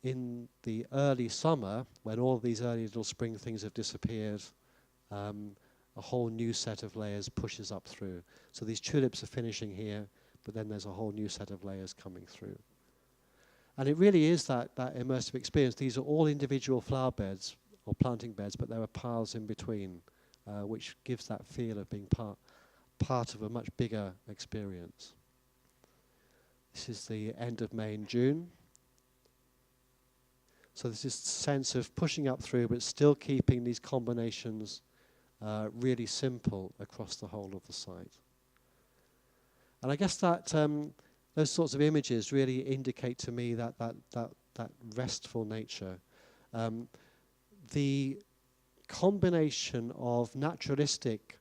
in the early summer, when all of these early little spring things have disappeared, a whole new set of layers pushes up through. So these tulips are finishing here, but then there's a whole new set of layers coming through. And it really is that immersive experience. These are all individual flower beds or planting beds, but there are piles in between, which gives that feel of being part of a much bigger experience. This is the end of May and June. So there's this sense of pushing up through, but still keeping these combinations really simple across the whole of the site. And I guess that those sorts of images really indicate to me that restful nature. The combination of naturalistic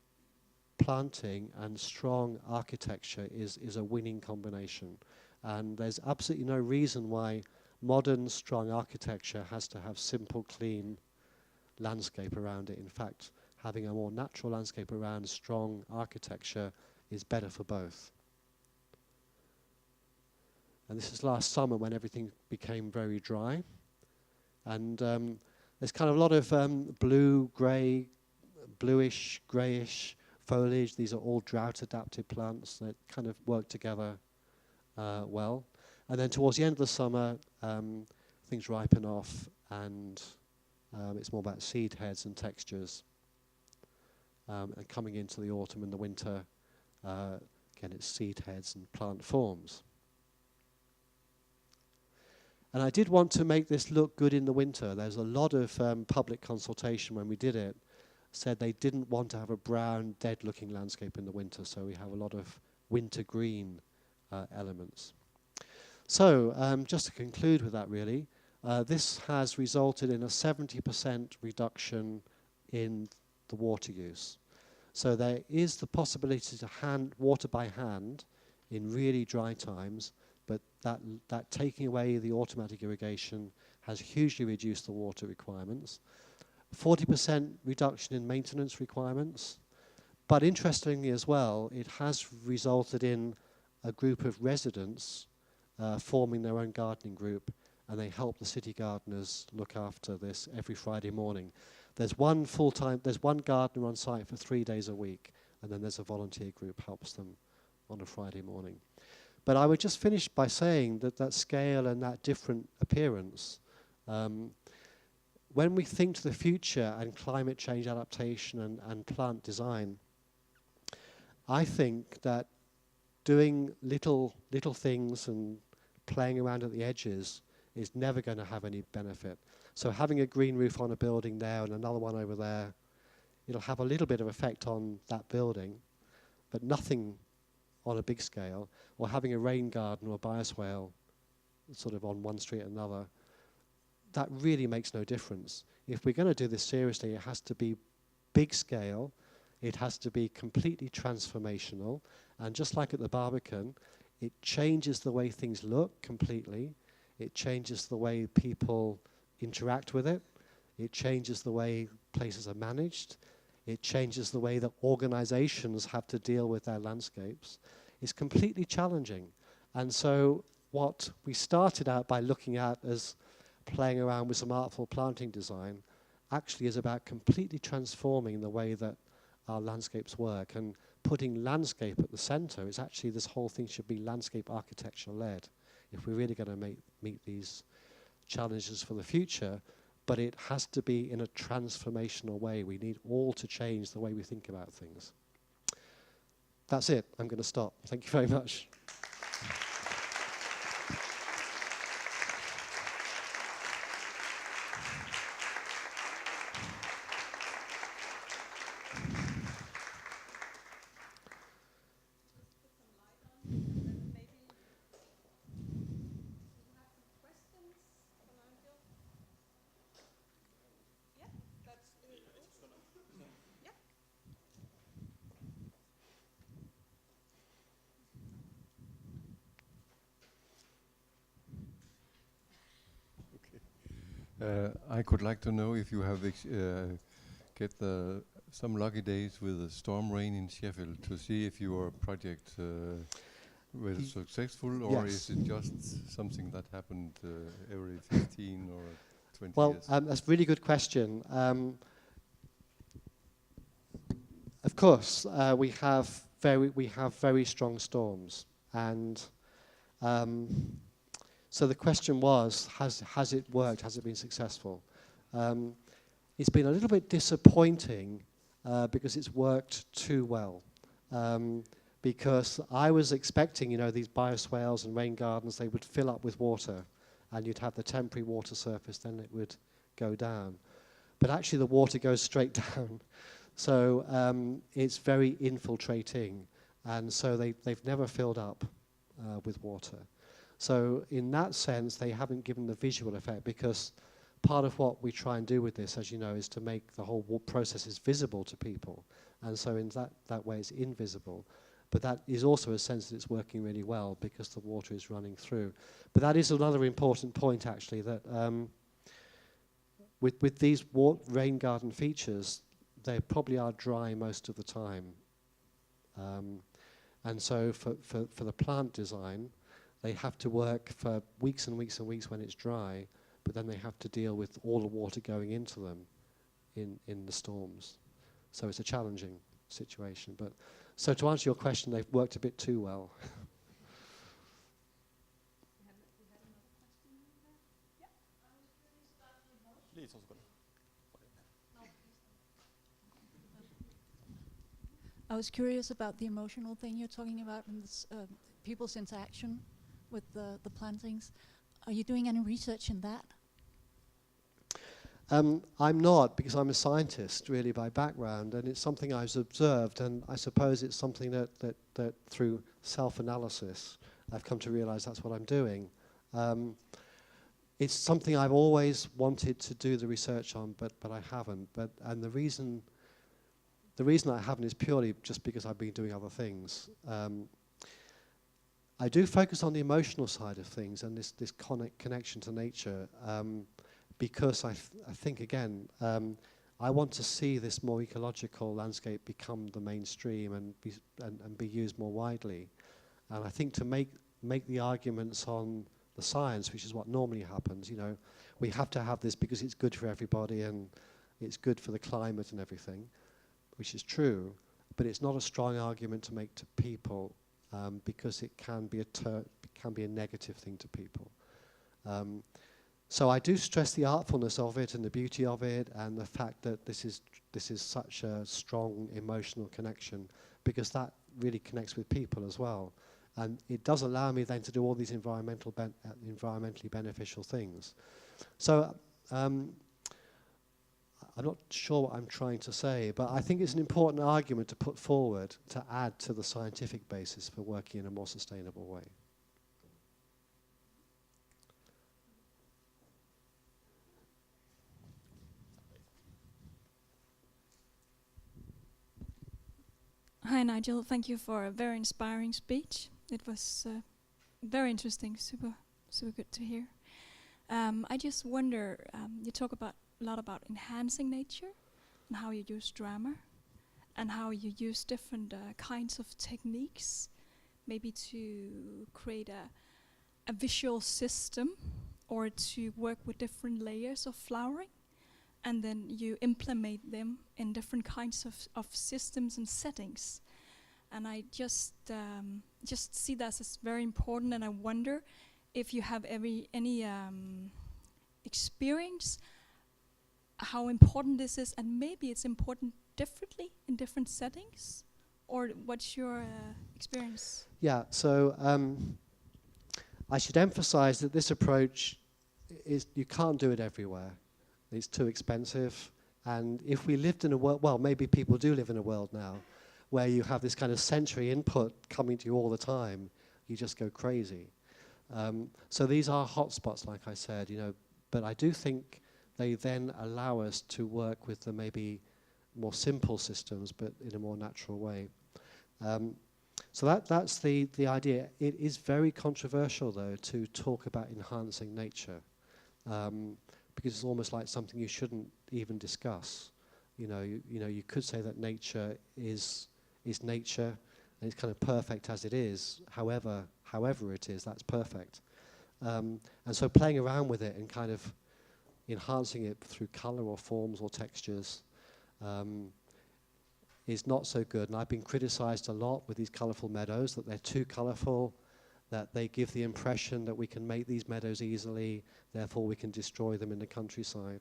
planting and strong architecture is a winning combination. And there's absolutely no reason why modern strong architecture has to have simple, clean landscape around it. In fact, having a more natural landscape around strong architecture is better for both. And this is last summer when everything became very dry. And there's kind of a lot of blue, grey, bluish, greyish foliage. These are all drought-adapted plants that kind of work together well. And then towards the end of the summer, things ripen off, and it's more about seed heads and textures. And coming into the autumn and the winter, again, it's seed heads and plant forms. And I did want to make this look good in the winter. There's a lot of public consultation when we did it. Said they didn't want to have a brown, dead-looking landscape in the winter, so we have a lot of winter green elements. So just to conclude with that, really, this has resulted in a 70% reduction in the water use. So there is the possibility to water by hand in really dry times, but that taking away the automatic irrigation has hugely reduced the water requirements. 40% reduction in maintenance requirements. But interestingly as well, it has resulted in a group of residents forming their own gardening group, and they help the city gardeners look after this every Friday morning. There's one gardener on site for 3 days a week, and then there's a volunteer group helps them on a Friday morning. But I would just finish by saying that scale and that different appearance, when we think to the future and climate change adaptation and plant design, I think that doing little things and playing around at the edges is never going to have any benefit. So having a green roof on a building there and another one over there, it'll have a little bit of effect on that building, but nothing on a big scale. Or having a rain garden or a bioswale sort of on one street or another, that really makes no difference. If we're going to do this seriously, it has to be big scale, it has to be completely transformational, and just like at the Barbican, it changes the way things look completely, it changes the way people interact with it, it changes the way places are managed, it changes the way that organizations have to deal with their landscapes. It's completely challenging. And so what we started out by looking at as playing around with some artful planting design actually is about completely transforming the way that our landscapes work and putting landscape at the center. It's actually, this whole thing should be landscape architecture led if we're really going to meet these challenges for the future, but it has to be in a transformational way. We need all to change the way we think about things. That's it. I'm going to stop. Thank you very much.
I could like to know if you have some lucky days with a storm rain in Sheffield to see if your project was successful, or is it just something that happened every 15 or 20 years?
Well, that's a really good question. Of course, we have very strong storms, and so the question was, has it worked? Has it been successful? It's been a little bit disappointing because it's worked too well. Because I was expecting, these bioswales and rain gardens, they would fill up with water, and you'd have the temporary water surface, then it would go down. But actually the water goes straight down. So it's very infiltrating, and so they've never filled up with water. So in that sense, they haven't given the visual effect, because part of what we try and do with this, as you know, is to make the whole process is visible to people. And so in that way it's invisible. But that is also a sense that it's working really well because the water is running through. But that is another important point, actually, that with these rain garden features, they probably are dry most of the time. And so for the plant design, they have to work for weeks and weeks and weeks when it's dry, but then they have to deal with all the water going into them in the storms. So it's a challenging situation. But so to answer your question, they've worked a bit too well.
I was curious about the emotional thing you're talking about and this, people's interaction with the plantings. Are you doing any research in that?
I'm not, because I'm a scientist really by background, and it's something I've observed, and I suppose it's something that through self-analysis I've come to realize that's what I'm doing. It's something I've always wanted to do the research on, but I haven't. And the reason I haven't is purely just because I've been doing other things. I do focus on the emotional side of things and this connection to nature, because I think, again, I want to see this more ecological landscape become the mainstream and be used more widely. And I think to make the arguments on the science, which is what normally happens, we have to have this because it's good for everybody and it's good for the climate and everything, which is true, but it's not a strong argument to make to people, because it can be a negative thing to people. So I do stress the artfulness of it and the beauty of it, and the fact that this is such a strong emotional connection, because that really connects with people as well, and it does allow me then to do all these environmentally beneficial things. So I'm not sure what I'm trying to say, but I think it's an important argument to put forward to add to the scientific basis for working in a more sustainable way.
Hi Nigel, thank you for a very inspiring speech. It was very interesting, super good to hear. I just wonder, you talk a lot about enhancing nature and how you use drama and how you use different kinds of techniques, maybe to create a visual system or to work with different layers of flowering, and then you implement them in different kinds of systems and settings. And I just see that as very important, and I wonder if you have any experience how important this is, and maybe it's important differently in different settings, or what's your experience?
Yeah, so I should emphasize that this approach is, you can't do it everywhere. It's too expensive, and if we lived in a world, well, maybe people do live in a world now, where you have this kind of sensory input coming to you all the time, you just go crazy. So these are hotspots, like I said, but I do think they then allow us to work with the maybe more simple systems, but in a more natural way. So that's the idea. It is very controversial, though, to talk about enhancing nature, because it's almost like something you shouldn't even discuss. You could say that nature is nature, and it's kind of perfect as it is. However it is, that's perfect. And so playing around with it and kind of enhancing it through color or forms or textures is not so good. And I've been criticized a lot with these colourful meadows, that they're too colourful, that they give the impression that we can make these meadows easily, therefore we can destroy them in the countryside.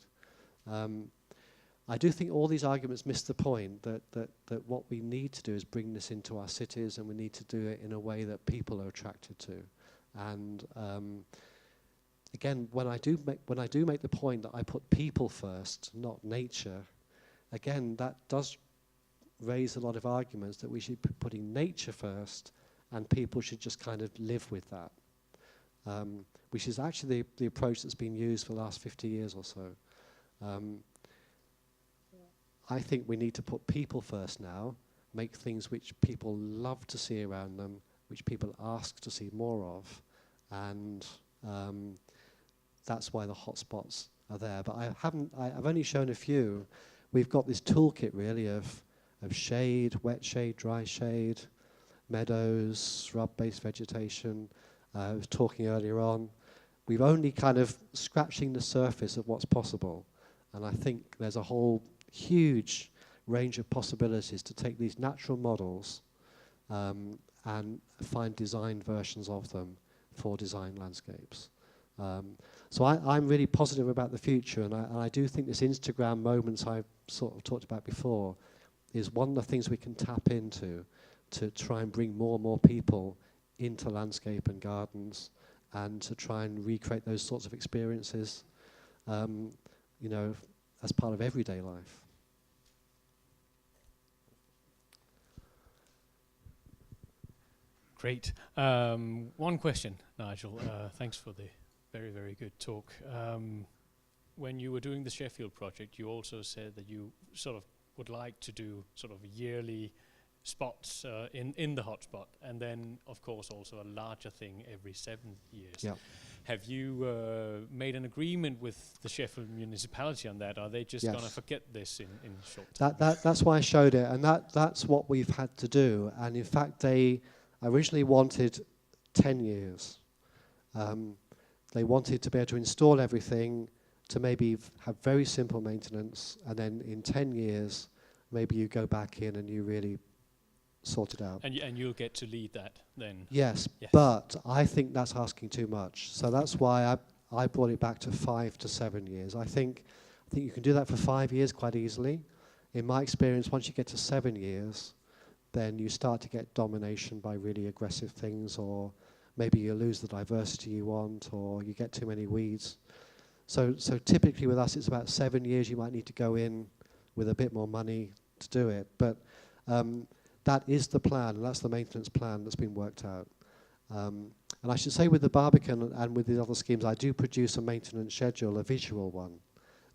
I do think all these arguments miss the point that what we need to do is bring this into our cities, and we need to do it in a way that people are attracted to. And again, when I do make the point that I put people first, not nature, again, that does raise a lot of arguments that we should be putting nature first, and people should just kind of live with that, which is actually the approach that's been used for the last 50 years or so. I think we need to put people first now, make things which people love to see around them, which people ask to see more of, and that's why the hotspots are there. But I've only shown a few. We've got this toolkit really of shade, wet shade, dry shade, meadows, shrub-based vegetation. I was talking earlier on. We've only kind of scratching the surface of what's possible, and I think there's a whole huge range of possibilities to take these natural models and find design versions of them for design landscapes. So I'm really positive about the future, and I do think this Instagram moments I sort of talked about before is one of the things we can tap into to try and bring more and more people into landscape and gardens, and to try and recreate those sorts of experiences, you know, as part of everyday life.
Great. One question, Nigel. Thanks for the very, very good talk. When you were doing the Sheffield project, you also said that you sort of would like to do sort of yearly spots in the hotspot, and then, of course, also a larger thing every 7 years.
Yeah.
Have you made an agreement with the Sheffield municipality on that? Are they just going to forget this in short time?
That's why I showed it, and that's what we've had to do. And in fact, they originally wanted 10 years. They wanted to be able to install everything, to maybe have very simple maintenance, and then in 10 years, maybe you go back in and you really sort it out.
And you'll get to lead that then?
Yes, but I think that's asking too much. So that's why I brought it back to 5 to 7 years. I think you can do that for 5 years quite easily. In my experience, once you get to 7 years, then you start to get domination by really aggressive things, or maybe you lose the diversity you want, or you get too many weeds. So typically with us, it's about 7 years. You might need to go in with a bit more money to do it. But that is the plan, and that's the maintenance plan that's been worked out. And I should say with the Barbican and with the other schemes, I do produce a maintenance schedule, a visual one,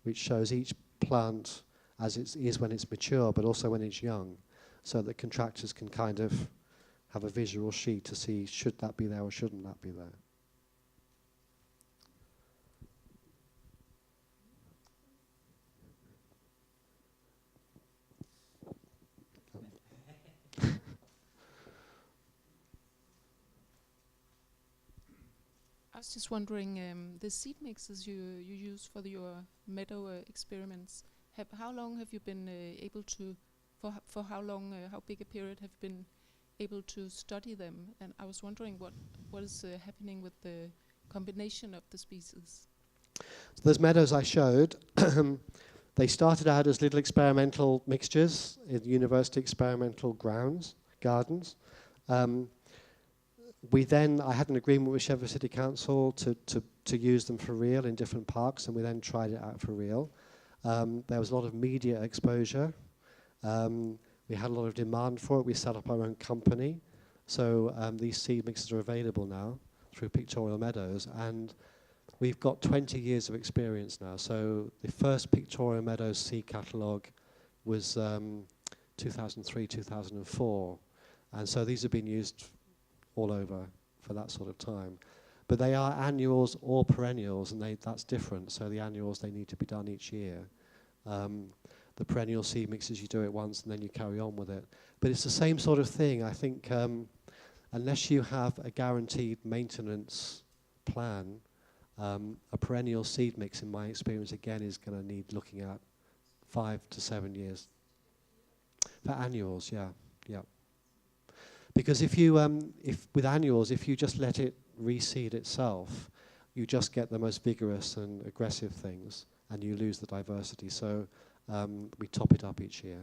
which shows each plant as it is when it's mature, but also when it's young, so that contractors can kind of have a visual sheet to see should that be there or shouldn't that be there.
I was just wondering, the seed mixes you use for your meadow experiments, how long have you been able to, for how long, how big a period have you been able to study them? And I was wondering what is happening with the combination of the species.
So those meadows I showed, they started out as little experimental mixtures in university experimental gardens. I had an agreement with Sheffield City Council to use them for real in different parks, and we then tried it out for real. There was a lot of media exposure. We had a lot of demand for it. We set up our own company. So these seed mixes are available now through Pictorial Meadows, and we've got 20 years of experience now. So the first Pictorial Meadows seed catalogue was 2003, 2004. And so these have been used all over for that sort of time. But they are annuals or perennials, and that's different. So the annuals, they need to be done each year. The perennial seed mixes, you do it once and then you carry on with it. But it's the same sort of thing. I think unless you have a guaranteed maintenance plan, a perennial seed mix, in my experience, again, is going to need looking at 5 to 7 years. For annuals, yeah. Because if with annuals, if you just let it reseed itself, you just get the most vigorous and aggressive things, and you lose the diversity. So we top it up each year.